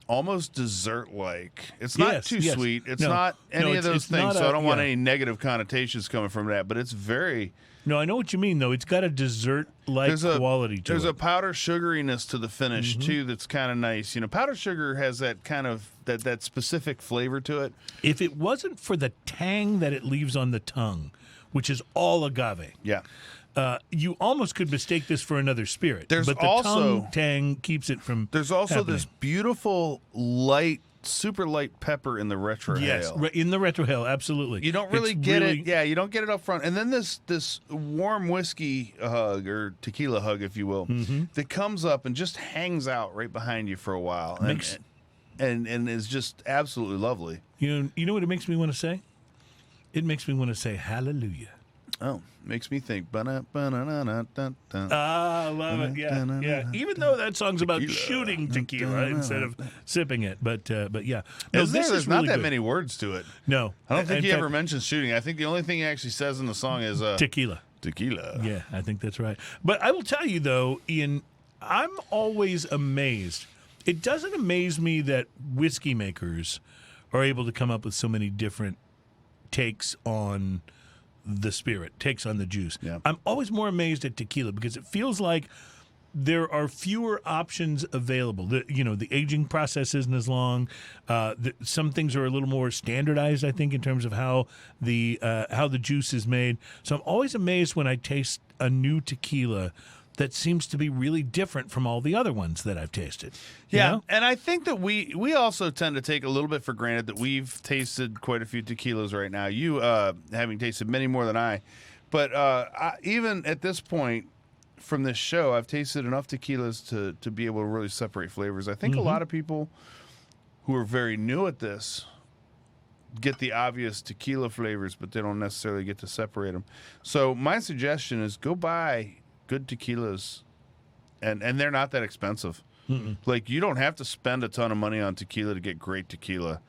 S3: almost dessert-like. It's not too sweet. It's not any of those things. So I don't want any negative connotations coming from that. But it's very.
S2: No, I know what you mean, though. It's got a dessert-like quality to it.
S3: There's a powder sugariness to the finish too. That's kind of nice. You know, powdered sugar has that kind of that specific flavor to it.
S2: If it wasn't for the tang that it leaves on the tongue, which is all agave.
S3: Yeah.
S2: You almost could mistake this for another spirit.
S3: There's
S2: but the
S3: also
S2: tongue tang keeps it from.
S3: There's also
S2: happening.
S3: this beautiful light, super light pepper in the retrohale.
S2: Yes, in the retrohale, absolutely.
S3: You don't really get it. Yeah, you don't get it up front. And then this warm whiskey hug or tequila hug, if you will, that comes up and just hangs out right behind you for a while, and is just absolutely lovely.
S2: You know what it makes me want to say? It makes me want to say hallelujah.
S3: Oh, makes me think.
S2: I love it. Yeah. Even though that song's about shooting tequila instead of sipping it, but yeah. No,
S3: There's not that many words to it.
S2: No,
S3: I don't think
S2: in
S3: he
S2: fact,
S3: ever mentions shooting. I think the only thing he actually says in the song is
S2: tequila.
S3: Tequila.
S2: Yeah, I think that's right. But I will tell you though, Ian, I'm always amazed. It doesn't amaze me that whiskey makers are able to come up with so many different takes on the spirit, takes on the juice.
S3: Yeah.
S2: I'm always more amazed at tequila because it feels like there are fewer options available. The aging process isn't as long. Some things are a little more standardized, I think, in terms of how the juice is made. So I'm always amazed when I taste a new tequila that seems to be really different from all the other ones that I've tasted. You know?
S3: And I think that we also tend to take a little bit for granted that we've tasted quite a few tequilas right now. You having tasted many more than I, but even at this point from this show, I've tasted enough tequilas to be able to really separate flavors. I think a lot of people who are very new at this get the obvious tequila flavors, but they don't necessarily get to separate them. So my suggestion is go buy good tequilas, and they're not that expensive. Like, you don't have to spend a ton of money on tequila to get great tequila.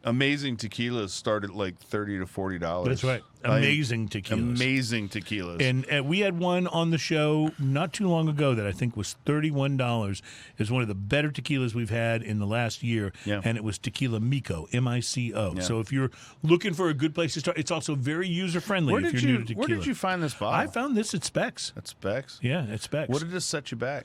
S3: Amazing tequilas start at like $30 to $40.
S2: That's right. Amazing tequilas.
S3: Amazing tequilas.
S2: And we had one on the show not too long ago that I think was $31. It's one of the better tequilas we've had in the last year.
S3: Yeah.
S2: And it was Tequila Mico, M-I-C-O.
S3: Yeah.
S2: So if you're looking for a good place to start, it's also very user-friendly if you're new to tequila.
S3: Where did you find this bottle?
S2: I found this at Specs.
S3: At Specs?
S2: Yeah, at Specs.
S3: What did this set you back?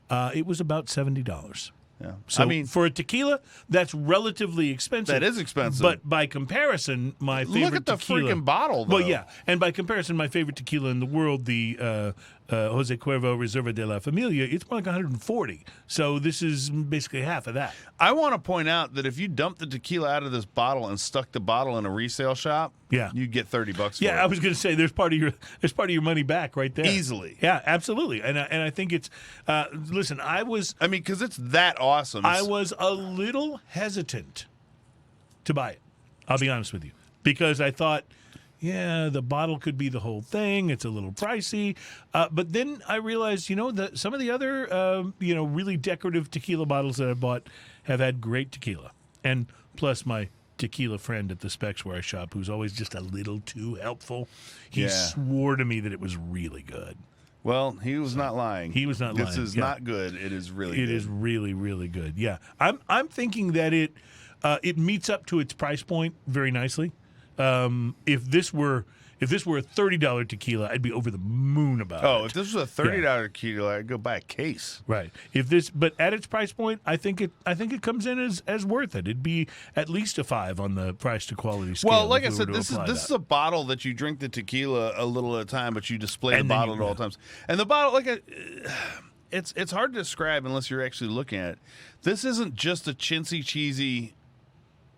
S2: It was about $70.
S3: Yeah.
S2: So
S3: I mean,
S2: for a tequila, that's relatively expensive.
S3: that is expensive.
S2: But by comparison, my favorite
S3: look at the
S2: tequila,
S3: freaking bottle, though.
S2: Well, yeah. And by comparison, my favorite tequila in the world, the Jose Cuervo Reserva de la Familia, it's more like 140. So this is basically half of that.
S3: I want to point out that if you dumped the tequila out of this bottle and stuck the bottle in a resale shop,
S2: Yeah.
S3: you'd get $30 for it.
S2: Yeah, I was going to say there's part of your money back right there.
S3: Easily.
S2: Yeah, absolutely. And I think it's listen,
S3: I mean, because it's that awesome.
S2: I was a little hesitant to buy it. I'll be honest with you, because I thought, yeah, the bottle could be the whole thing. It's a little pricey, but then I realized, that some of the other, really decorative tequila bottles that I bought have had great tequila, and plus my tequila friend at the Specs where I shop, who's always just a little too helpful. He swore to me that it was really good.
S3: Well, he was not lying.
S2: He was not lying.
S3: This is not good. It is really good.
S2: It is really, really good. Yeah. I'm thinking that it meets up to its price point very nicely. If this were a $30 tequila, I'd be over the moon about it.
S3: Oh, if this was a $30 tequila, I'd go buy a case.
S2: Right. But at its price point, I think it comes in as worth it. It'd be at least a 5 on the price to quality scale.
S3: Well, like I
S2: if we
S3: said,
S2: were to
S3: this
S2: apply
S3: is
S2: that.
S3: a bottle that you drink the tequila a little at a time, but you display the
S2: And then
S3: bottle
S2: you-
S3: at all times. And the bottle, it's hard to describe unless you're actually looking at it. This isn't just a chintzy cheesy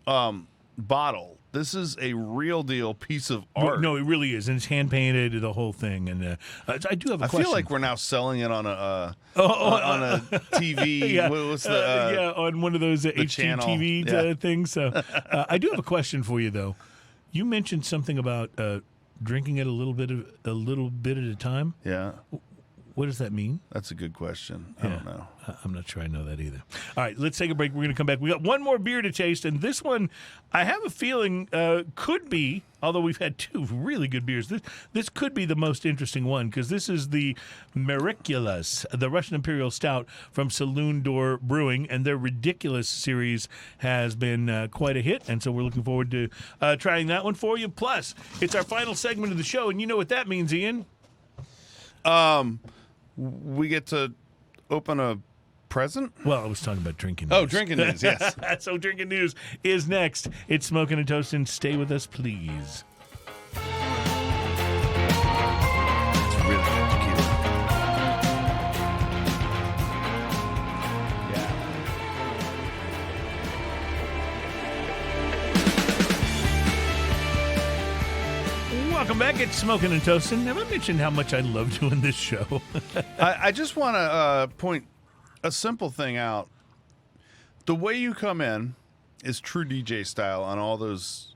S3: bottle. This is a real deal piece of art.
S2: No, it really is, and it's hand painted, the whole thing. And I do have a
S3: I
S2: question.
S3: feel like we're now selling it on a on a TV.
S2: Yeah.
S3: What's the
S2: on one of those
S3: channel.
S2: HGTV
S3: Yeah.
S2: things. So I do have a question for you, though. You mentioned something about drinking it a little bit at a time.
S3: Yeah,
S2: What does that mean?
S3: that's a good question. I don't know.
S2: I'm not sure I know that either. All right, let's take a break. We're going to come back. We got one more beer to taste, and this one I have a feeling could be, although we've had 2 really good beers, this could be the most interesting one, because this is the Merryculous, the Russian Imperial Stout from Saloon Brewing, and their Ridiculous series has been quite a hit, and so we're looking forward to trying that one for you. Plus, it's our final segment of the show, and you know what that means, Ian.
S3: We get to open a present.
S2: Well, I was talking about drinking news.
S3: Oh, drinking news. Yes.
S2: So drinking news is next. It's Smokin and Toastin. Stay with us, please.
S3: It's really good tequila. Yeah.
S2: Welcome back. It's Smokin and Toastin. Have I mentioned how much I love doing this show?
S3: I just want to point a simple thing out. The way you come in is true DJ style on all those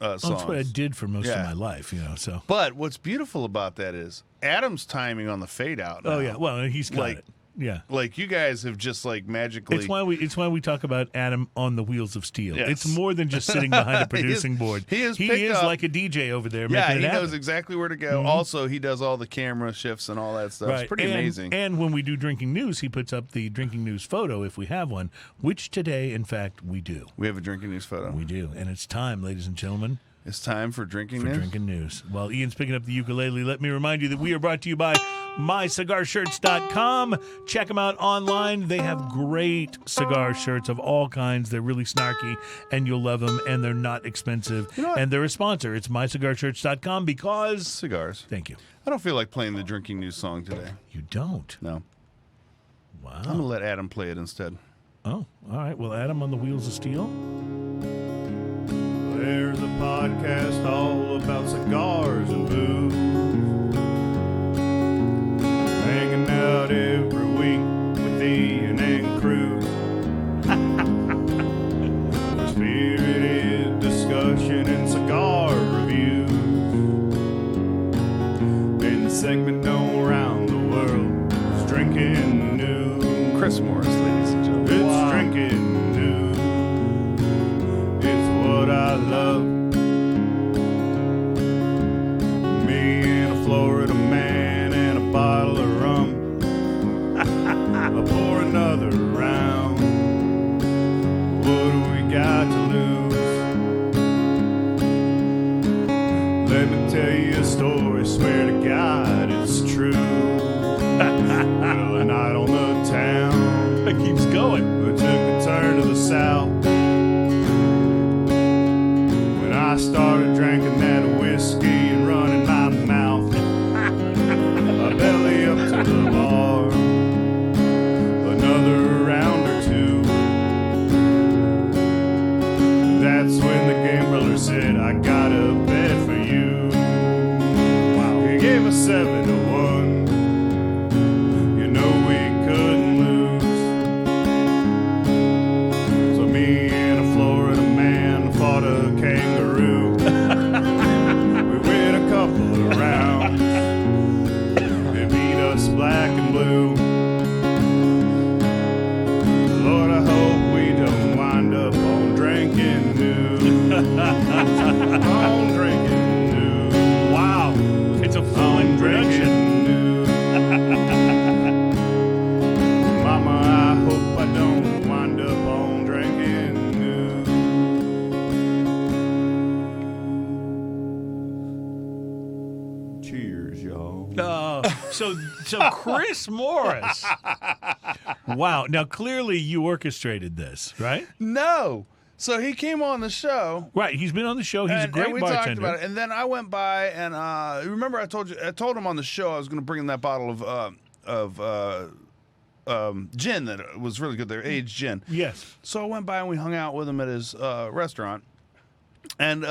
S3: songs.
S2: That's what I did for most
S3: Yeah.
S2: of my life, So.
S3: But what's beautiful about that is Adam's timing on the fade out.
S2: Oh
S3: now.
S2: yeah. Well, he's got
S3: like
S2: it. Yeah.
S3: Like you guys have just like magically.
S2: It's why we talk about Adam on the wheels of steel.
S3: Yes.
S2: It's more than just sitting behind a producing board.
S3: He is
S2: like a DJ over there.
S3: Yeah,
S2: making
S3: he
S2: it happen.
S3: knows exactly where to go. Also, he does all the camera shifts and all that stuff.
S2: Right.
S3: It's pretty amazing.
S2: And when we do drinking news, he puts up the drinking news photo if we have one, which today, in fact, we do.
S3: We have a drinking news photo.
S2: We do, and it's time, ladies and gentlemen.
S3: It's time for drinking
S2: For
S3: news.
S2: drinking news. While Ian's picking up the ukulele, let me remind you that we are brought to you by MyCigarShirts.com. Check them out online. They have great cigar shirts of all kinds. They're really snarky, and you'll love them, and they're not expensive.
S3: You know what?
S2: And they're a sponsor. It's MyCigarShirts.com because...
S3: Cigars.
S2: Thank you.
S3: I don't feel like playing the drinking news song today.
S2: You don't?
S3: No.
S2: Wow.
S3: I'm going to let Adam play it instead.
S2: Oh, all right. Well, Adam on the wheels of steel.
S4: There's a podcast all about cigars and booze. Hanging out every week with Ian and Cruz. Spirited discussion and cigar reviews. And the segment known around the world is drinking news.
S3: Chris Morris, ladies and gentlemen.
S4: It's drinking news. It's what I love. Me and a Florida man and a bottle of rum. I'll pour another round. What do we got to lose? Let me tell you a story. Swear to God it's true. Well, a night on the town.
S2: It keeps going.
S4: We took a turn to the south. When I started drinking that whiskey and running my mouth, I belly up to the bar. Another round or two. That's when the gambler said, I got a bet for you. Wow. He gave us 7-1. You know we couldn't lose. So me and a Florida man fought a kangaroo. We win a couple of rounds. They beat us black and blue. Lord, I hope we don't wind up on drinking news. On drinking news.
S2: Wow. It's a full production.
S4: Mama, I hope I don't wind up on drinking news. Cheers, y'all.
S2: So Chris Morris. Wow. Now, clearly you orchestrated this, right?
S3: No. So he came on the show.
S2: Right. He's been on the show. He's a great
S3: and we
S2: bartender.
S3: talked about it. And then I went by and remember I told him on the show I was going to bring him that bottle of gin that was really good there, aged gin.
S2: Yes.
S3: So I went by and we hung out with him at his restaurant, and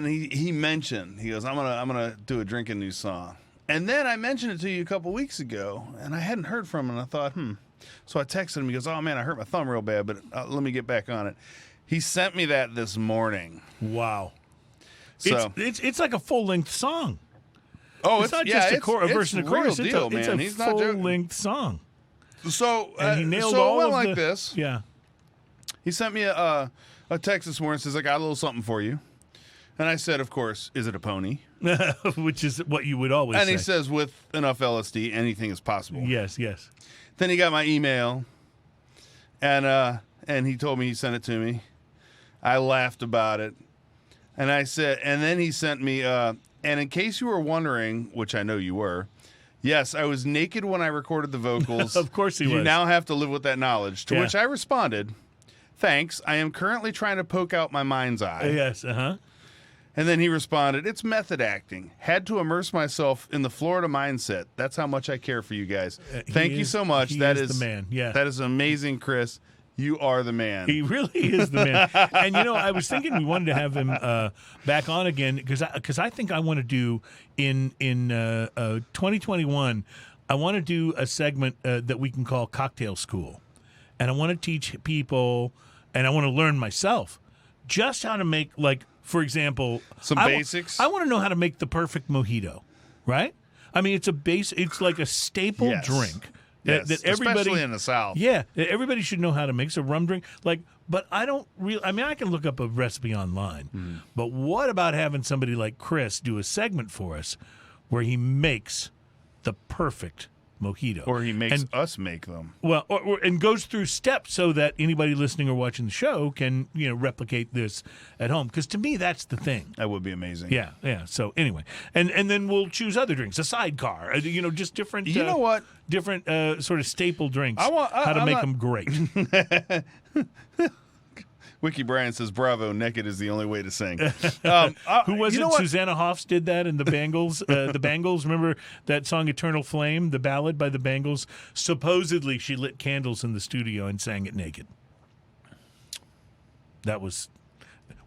S3: he mentioned, he goes, I'm gonna do a drinking news song, and then I mentioned it to you a couple weeks ago, and I hadn't heard from him, and I thought, So I texted him. He goes, oh man, I hurt my thumb real bad, but let me get back on it. He sent me that this morning.
S2: Wow.
S3: So
S2: It's like a full length song.
S3: oh,
S2: It's not just a verse and a chorus.
S3: Real deal,
S2: it's
S3: man.
S2: a
S3: He's not joking.
S2: full length song.
S3: So
S2: And he nailed
S3: so
S2: all
S3: it went
S2: of
S3: like
S2: the,
S3: this.
S2: Yeah.
S3: He sent me a text this morning. Says I got a little something for you, and I said, of course, is it a pony?
S2: Which is what you would always
S3: And
S2: say.
S3: he says, with enough LSD, anything is possible.
S2: Yes, yes.
S3: Then he got my email, and he told me he sent it to me. I laughed about it, and I said, and then he sent me, and in case you were wondering, which I know you were, yes, I was naked when I recorded the vocals.
S2: Of course he
S3: you
S2: was.
S3: now have to live with that knowledge. To
S2: Yeah.
S3: which I responded, thanks. I am currently trying to poke out my mind's eye.
S2: Yes, uh-huh.
S3: And then he responded, it's method acting. Had to immerse myself in the Florida mindset. That's how much I care for you guys. Thank you so much.
S2: That is the man. Yeah.
S3: That is amazing, Chris. You are the man.
S2: He really is the man. And, I was thinking we wanted to have him back on again because I think I want to do in 2021, I want to do a segment that we can call Cocktail School. And I want to teach people, and I want to learn myself, just how to make, like, for example,
S3: Some basics?
S2: I want to know how to make the perfect mojito, right? I mean, it's like a staple
S3: Yes.
S2: drink
S3: Yes,
S2: that everybody,
S3: especially in the South.
S2: yeah, that everybody should know how to make. It's a rum drink. Like, but I don't really. I mean, I can look up a recipe online, but what about having somebody like Chris do a segment for us where he makes the perfect mojito,
S3: Or he makes us make them.
S2: well, and goes through steps so that anybody listening or watching the show can replicate this at home. Because to me, that's the thing.
S3: That would be amazing.
S2: Yeah, yeah. So anyway, and then we'll choose other drinks, a sidecar, just different.
S3: You know what?
S2: Different sort of staple drinks. How to
S3: I'm
S2: make
S3: not-
S2: them great.
S3: Wiki Brian says, "Bravo, naked is the only way to sing."
S2: Who was
S3: you
S2: it?
S3: know what?
S2: Susanna Hoffs did that in the Bangles. The Bangles, remember that song "Eternal Flame," the ballad by the Bangles? Supposedly, she lit candles in the studio and sang it naked. That was.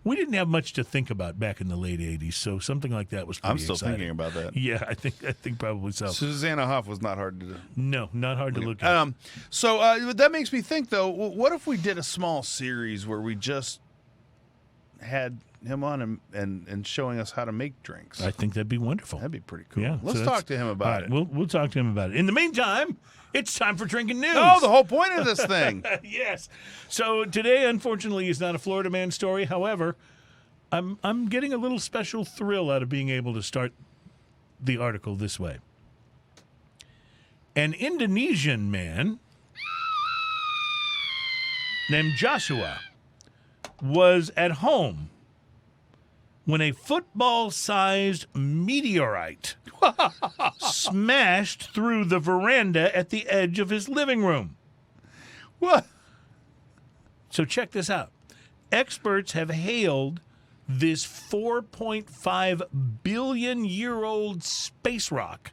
S2: We didn't have much to think about back in the late '80s, so something like that was pretty
S3: I'm still
S2: exciting.
S3: thinking about that.
S2: Yeah, I think probably so.
S3: Susanna Hoff was not hard to do.
S2: No, not hard to look at.
S3: So that makes me think, though, what if we did a small series where we just had him on and showing us how to make drinks?
S2: I think that'd be wonderful.
S3: That'd be pretty cool.
S2: Yeah,
S3: Let's
S2: so
S3: talk to him
S2: all
S3: about
S2: right,
S3: it.
S2: We'll talk to him about it. In the meantime, it's time for drinking news.
S3: No, the whole point of this thing.
S2: Yes. So today, unfortunately, is not a Florida man story. However, I'm getting a little special thrill out of being able to start the article this way. An Indonesian man named Joshua was at home when a football-sized meteorite smashed through the veranda at the edge of his living room.
S3: What?
S2: So check this out. Experts have hailed this 4.5 billion year old space rock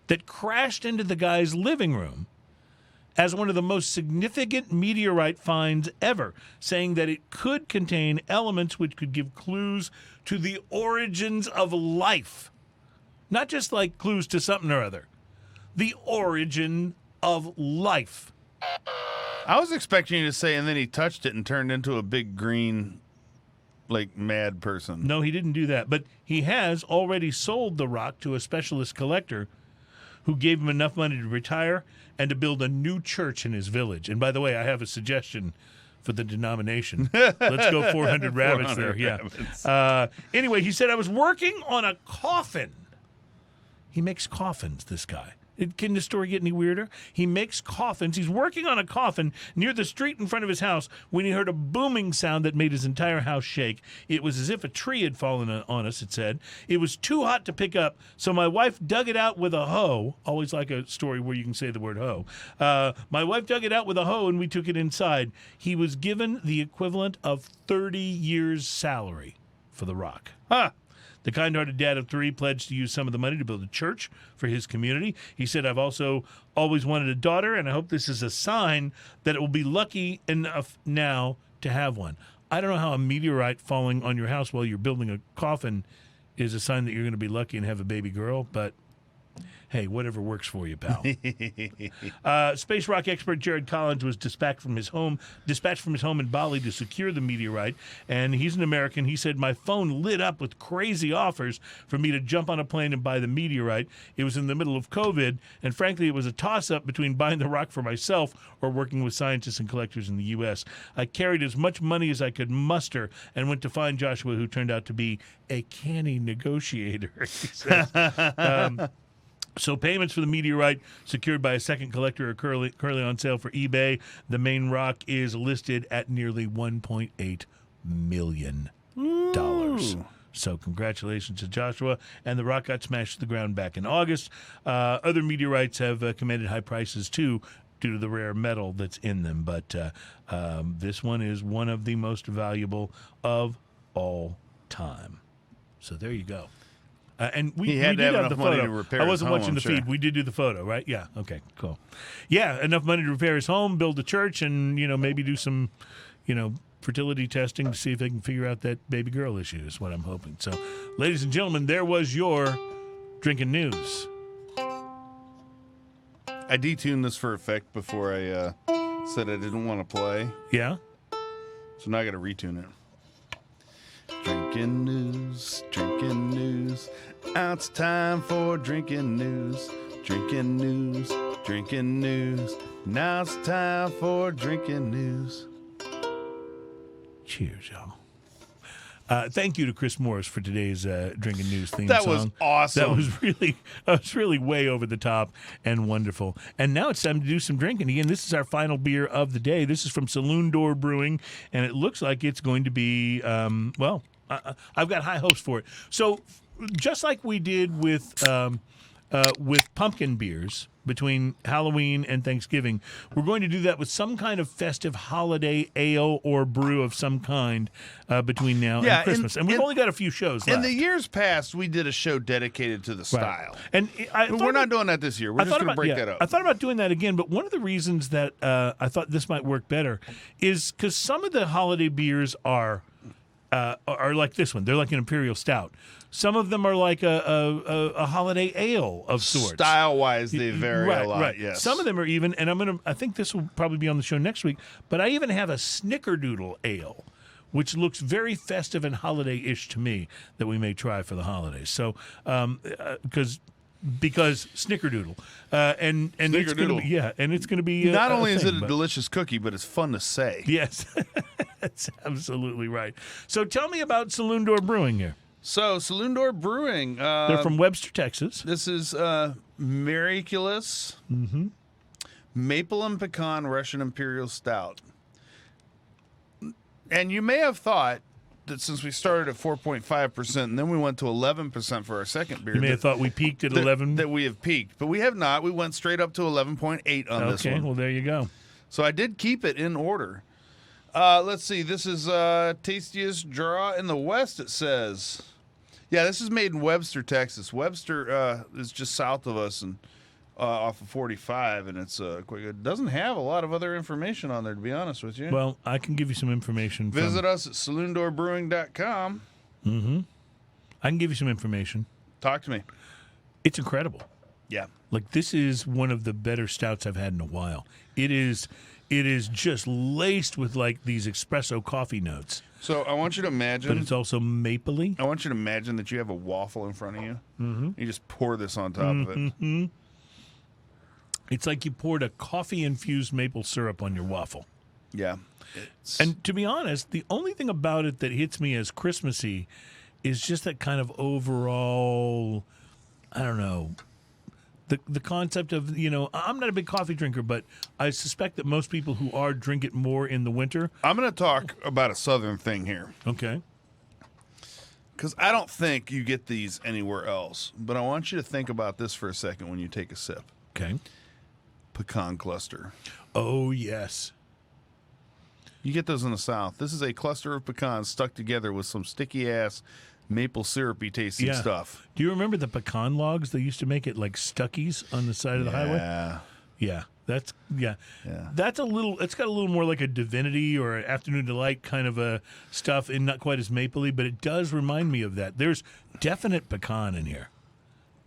S2: that crashed into the guy's living room as one of the most significant meteorite finds ever, saying that it could contain elements which could give clues to the origins of life. Not just like clues to something or other. The origin of life.
S3: I was expecting you to say, and then he touched it and turned into a big green, mad person.
S2: No, he didn't do that. But he has already sold the rock to a specialist collector who gave him enough money to retire and to build a new church in his village. And by the way, I have a suggestion for the denomination. Let's go 400 rabbits
S3: 400
S2: there. Yeah.
S3: rabbits.
S2: Anyway, he said, I was working on a coffin. He makes coffins, this guy. Can the story get any weirder? He makes coffins. He's working on a coffin near the street in front of his house when he heard a booming sound that made his entire house shake. It was as if a tree had fallen on us, it said. It was too hot to pick up, so my wife dug it out with a hoe. Always like a story where you can say the word hoe. My wife dug it out with a hoe, and we took it inside. He was given the equivalent of 30 years' salary for the rock. Huh. The kind-hearted dad of three pledged to use some of the money to build a church for his community. He said, I've also always wanted a daughter, and I hope this is a sign that it will be lucky enough now to have one. I don't know how a meteorite falling on your house while you're building a coffin is a sign that you're going to be lucky and have a baby girl, but hey, whatever works for you, pal. Space rock expert Jared Collins was dispatched from his home in Bali to secure the meteorite, and he's an American. He said, my phone lit up with crazy offers for me to jump on a plane and buy the meteorite. It was in the middle of COVID, and frankly, it was a toss-up between buying the rock for myself or working with scientists and collectors in the U.S. I carried as much money as I could muster and went to find Joshua, who turned out to be a canny negotiator, he says. So payments for the meteorite secured by a second collector are currently on sale for eBay. The main rock is listed at nearly $1.8 million. So congratulations to Joshua. And the rock got smashed to the ground back in August. Other meteorites have commanded high prices, too, due to the rare metal that's in them. But this one is one of the most valuable of all time. So there you go. And we
S3: He had
S2: did
S3: to have
S2: have the
S3: enough money
S2: photo.
S3: to repair
S2: I
S3: his
S2: wasn't
S3: home,
S2: watching
S3: I'm
S2: the
S3: sure.
S2: feed. We did do the photo, right? Yeah. Okay. Cool. Yeah, enough money to repair his home, build a church, and maybe do some, fertility testing to see if they can figure out that baby girl issue. Is what I'm hoping. So, ladies and gentlemen, there was your drinking news.
S3: I detuned this for effect before I said I didn't want to play,
S2: Yeah.
S3: so now I got to retune it. Drinking news, Now it's time for drinking news. Drinking news. Drinking news. Now it's time for drinking news.
S2: Cheers, y'all. Thank you to Chris Morris for today's Drinking News theme
S3: That
S2: song.
S3: was awesome.
S2: That was really way over the top and wonderful. And now it's time to do some drinking. Again, this is our final beer of the day. This is from Saloon Brewing, and it looks like it's going to be, I've got high hopes for it. So just like we did with pumpkin beers between Halloween and Thanksgiving, we're going to do that with some kind of festive holiday ale or brew of some kind between now and Christmas. And we've only got a few shows left.
S3: In the years past, we did a show dedicated to the style.
S2: And
S3: we're not doing that this year. We're just going to break that up.
S2: I thought about doing that again, but one of the reasons that I thought this might work better is because some of the holiday beers are like this one. They're like an Imperial Stout. Some of them are like a holiday ale of sorts.
S3: Style-wise, they vary a lot.
S2: Right.
S3: Yes.
S2: Some of them are even, and I think this will probably be on the show next week. But I even have a Snickerdoodle ale, which looks very festive and holiday-ish to me, that we may try for the holidays. So, because Snickerdoodle, and it's going to be, and it's going to be
S3: not only is it a delicious cookie, but it's fun to say.
S2: Yes, that's absolutely right. So tell me about Saloon Brewing here.
S3: So Saloon Brewing,
S2: they're from Webster, Texas.
S3: This is Merryculous Maple and Pecan Russian Imperial Stout. And you may have thought that since we started at 4.5% and then we went to 11% for our second beer,
S2: you may have thought we peaked at 11.
S3: That we have peaked, but we have not. We went straight up to 11.8 on this one.
S2: Okay, well there you go.
S3: So I did keep it in order. Let's see. This is tastiest draw in the West, it says. Yeah, this is made in Webster, Texas. Webster is just south of us and off of 45, and it's quite good. It doesn't have a lot of other information on there, to be honest with you.
S2: Well, I can give you some information.
S3: Visit us at saloondoorbrewing.com.
S2: I can give you some information.
S3: Talk to me.
S2: It's incredible.
S3: Yeah.
S2: Like, this is one of the better stouts I've had in a while. It is just laced with like these espresso coffee notes.
S3: So I want you to imagine.
S2: But it's also mapley.
S3: I want you to imagine that you have a waffle in front of you. You just pour this on top of it.
S2: It's like you poured a coffee-infused maple syrup on your waffle.
S3: Yeah.
S2: And to be honest, the only thing about it that hits me as Christmassy is just that kind of overall, I don't know, the concept of, I'm not a big coffee drinker, but I suspect that most people who are drink it more in the winter.
S3: I'm going to talk about a southern thing here.
S2: Okay.
S3: Because I don't think you get these anywhere else. But I want you to think about this for a second when you take a sip.
S2: Okay.
S3: Pecan cluster.
S2: Oh, yes.
S3: You get those in the South. This is a cluster of pecans stuck together with some sticky-ass maple syrupy tasting stuff.
S2: Do you remember the pecan logs they used to make at like Stuckey's on the side of the highway? Yeah. That's a little. It's got a little more like a Divinity or an Afternoon Delight kind of a stuff, and not quite as mapley, but it does remind me of that. There's definite pecan in here.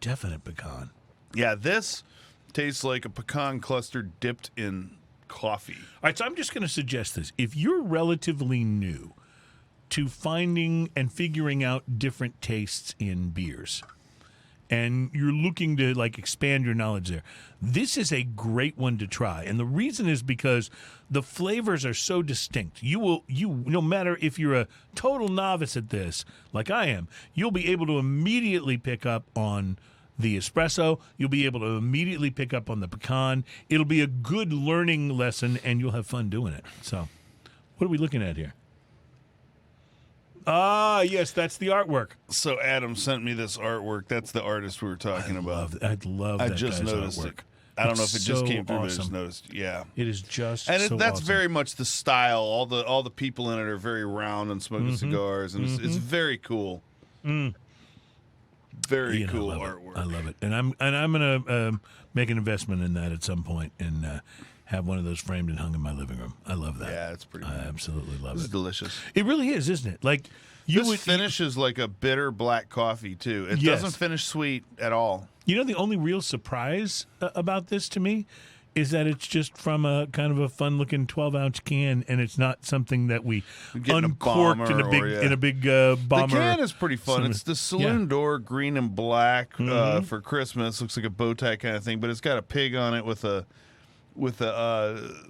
S2: Definite pecan.
S3: Yeah, this tastes like a pecan cluster dipped in coffee.
S2: All right, so I'm just going to suggest this. If you're relatively new to finding and figuring out different tastes in beers, and you're looking to like expand your knowledge there, this is a great one to try. And the reason is because the flavors are so distinct. You no matter if you're a total novice at this, like I am, you'll be able to immediately pick up on the espresso. You'll be able to immediately pick up on the pecan. It'll be a good learning lesson, and you'll have fun doing it. So, what are we looking at here? Ah, yes, that's the artwork.
S3: So Adam sent me this artwork. That's the artist we were talking about.
S2: I love that.
S3: I just
S2: guy's
S3: noticed
S2: artwork.
S3: it. I don't know if it just
S2: so
S3: came through, but I
S2: awesome.
S3: just noticed. Yeah.
S2: It is just
S3: and
S2: so
S3: that's
S2: awesome.
S3: very much the style. All the people in it are very round and smoking cigars, and it's very cool. Very cool artwork.
S2: I love it, and I'm gonna make an investment in that at some point and have one of those framed and hung in my living room. I love that.
S3: Yeah, it's pretty.
S2: I absolutely love
S3: This
S2: it.
S3: is delicious.
S2: It really is, isn't it? Like
S3: This finishes like a bitter black coffee too. It doesn't finish sweet at all.
S2: You know, the only real surprise about this to me is that it's just from a kind of a fun-looking 12-ounce can, and it's not something that we
S3: Getting a
S2: uncorked in a
S3: bomber
S2: big
S3: or, yeah.
S2: in a big bomber.
S3: The can is pretty fun.
S2: Some-
S3: It's the saloon door, green and black for Christmas. Looks like a bow tie kind of thing, but it's got a pig on it with a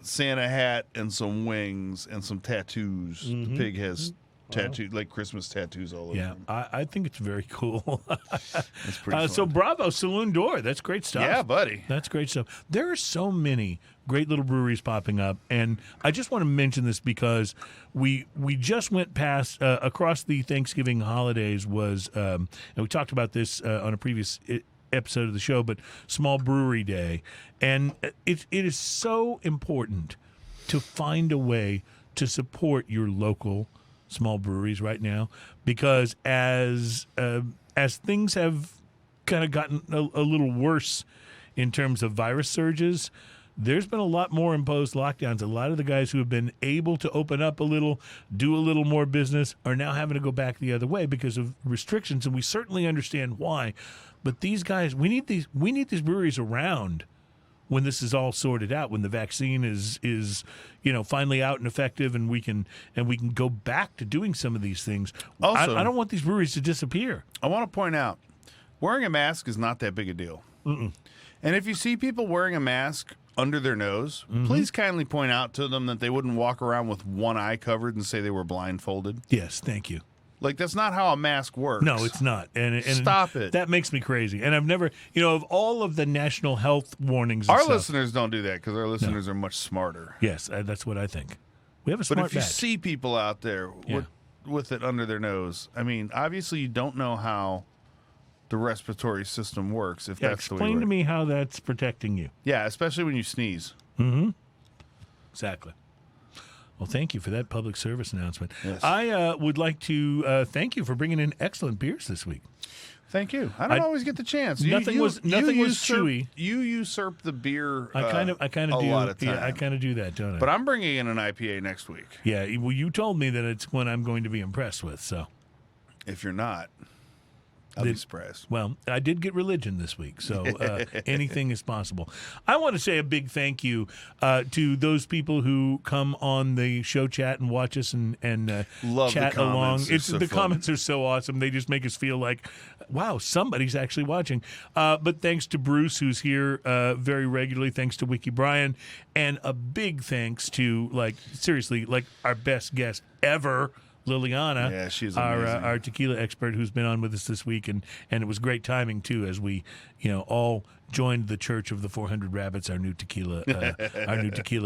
S3: Santa hat and some wings and some tattoos. The pig has tattooed like Christmas tattoos all over.
S2: Yeah,
S3: him.
S2: I think it's very cool.
S3: It's pretty fun.
S2: So bravo, Saloon Door. That's great stuff.
S3: Yeah, buddy.
S2: That's great stuff. There are so many great little breweries popping up, and I just want to mention this because we just went past across the Thanksgiving holidays was, and we talked about this on a previous episode of the show, but Small Brewery Day, and it is so important to find a way to support your local small breweries right now, because as things have kind of gotten a little worse in terms of virus surges, there's been a lot more imposed lockdowns. A lot of the guys who have been able to open up a little, do a little more business, are now having to go back the other way because of restrictions, and we certainly understand why. But these guys, we need these breweries around when this is all sorted out, when the vaccine is finally out and effective, and we can go back to doing some of these things.
S3: Also,
S2: I don't want these breweries to disappear.
S3: I want to point out, wearing a mask is not that big a deal. And if you see people wearing a mask under their nose, please kindly point out to them that they wouldn't walk around with one eye covered and say they were blindfolded.
S2: Yes, thank you.
S3: Like, that's not how a mask works.
S2: No, it's not. And
S3: Stop it.
S2: That makes me crazy. And I've never, of all of the national health warnings, and
S3: Our
S2: stuff,
S3: listeners don't do that because our listeners are much smarter.
S2: yes, that's what I think. We have a
S3: But
S2: smart
S3: if you
S2: batch.
S3: see people out there
S2: Yeah.
S3: with it under their nose, I mean, obviously you don't know how the respiratory system works. If
S2: Yeah,
S3: that's the way it
S2: explain to
S3: works.
S2: me how that's protecting you.
S3: Yeah, especially when you sneeze.
S2: Exactly. Well, thank you for that public service announcement.
S3: Yes.
S2: I would like to thank you for bringing in excellent beers this week.
S3: Thank you. I don't always get the chance.
S2: Nothing was chewy.
S3: You usurp the beer.
S2: I kind of
S3: a
S2: do.
S3: lot of time.
S2: Yeah, I kind of do that, don't I?
S3: But I'm bringing in an IPA next week.
S2: yeah. Well, you told me that it's one I'm going to be impressed with. So,
S3: If you're not, I'll be surprised.
S2: well, I did get religion this week, so anything is possible. I want to say a big thank you to those people who come on the show chat and watch us and
S3: Love the
S2: chat along.
S3: comments. They're so
S2: The
S3: fun.
S2: comments are so awesome. They just make us feel like, wow, somebody's actually watching. But thanks to Bruce, who's here very regularly. Thanks to Wiki Brian, and a big thanks to seriously, our best guest ever, Liliana,
S3: Yeah, she's amazing.
S2: our tequila expert who's been on with us this week, and it was great timing too, as we all joined the Church of the 400 Rabbits, our new tequila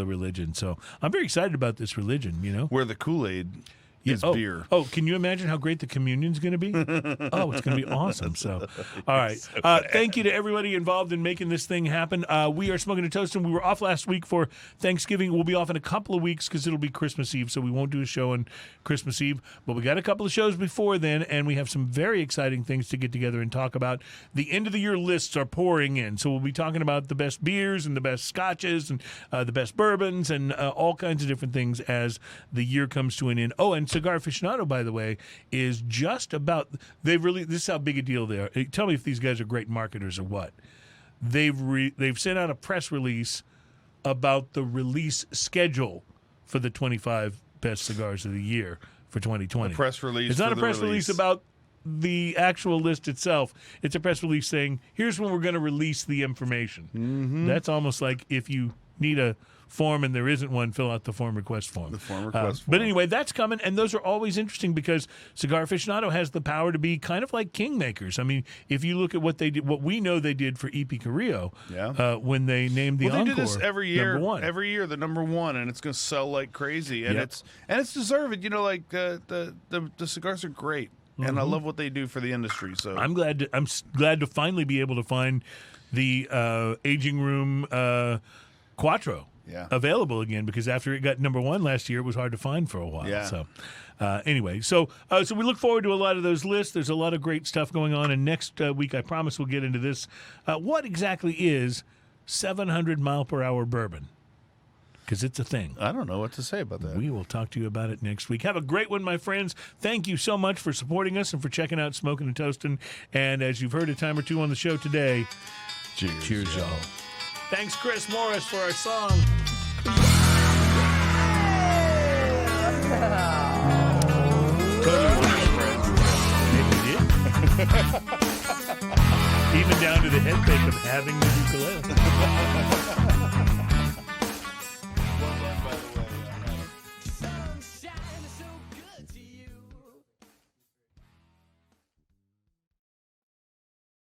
S2: religion. So I'm very excited about this religion.
S3: Where the Kool-Aid is beer.
S2: Oh, can you imagine how great the communion's going to be? Oh, it's going to be awesome. So, all right. Thank you to everybody involved in making this thing happen. We are Smokin Toastin. We were off last week for Thanksgiving. We'll be off in a couple of weeks because it'll be Christmas Eve, so we won't do a show on Christmas Eve. But we got a couple of shows before then, and we have some very exciting things to get together and talk about. The end-of-the-year lists are pouring in, so we'll be talking about the best beers and the best scotches and the best bourbons and all kinds of different things as the year comes to an end. Oh, and Cigar Aficionado, by the way, is just about. This is how big a deal they are. Tell me if these guys are great marketers or what. They've sent out a press release about the release schedule for the 25 best cigars of the year for 2020.
S3: A press release.
S2: It's not
S3: for
S2: a
S3: the
S2: press release
S3: release
S2: about the actual list itself. It's a press release saying, here's when we're going to release the information. That's almost like if you need a form and there isn't one, fill out the form request form.
S3: The form request form.
S2: But anyway, that's coming, and those are always interesting because Cigar Aficionado has the power to be kind of like kingmakers. I mean, if you look at what they did, what we know they did for EP Carrillo, when they named the Encore
S3: they do this every year.
S2: number one.
S3: Every year, the number one, and it's going to sell like crazy, and it's deserved. The cigars are great, and I love what they do for the industry. So
S2: I'm glad to finally be able to find the Aging Room Quattro available again, because after it got number one last year, it was hard to find for a while.
S3: Yeah.
S2: So anyway, so we look forward to a lot of those lists. There's a lot of great stuff going on, and next week I promise we'll get into this. What exactly is 700 mile per hour bourbon? Because it's a thing.
S3: I don't know what to say about that.
S2: We will talk to you about it next week. Have a great one, my friends. Thank you so much for supporting us and for checking out Smokin Toastin. And as you've heard a time or two on the show today, cheers y'all. Thanks, Chris Morris, for our song. Totally lost friends. It did. Even down to the head fake of having the ukulele.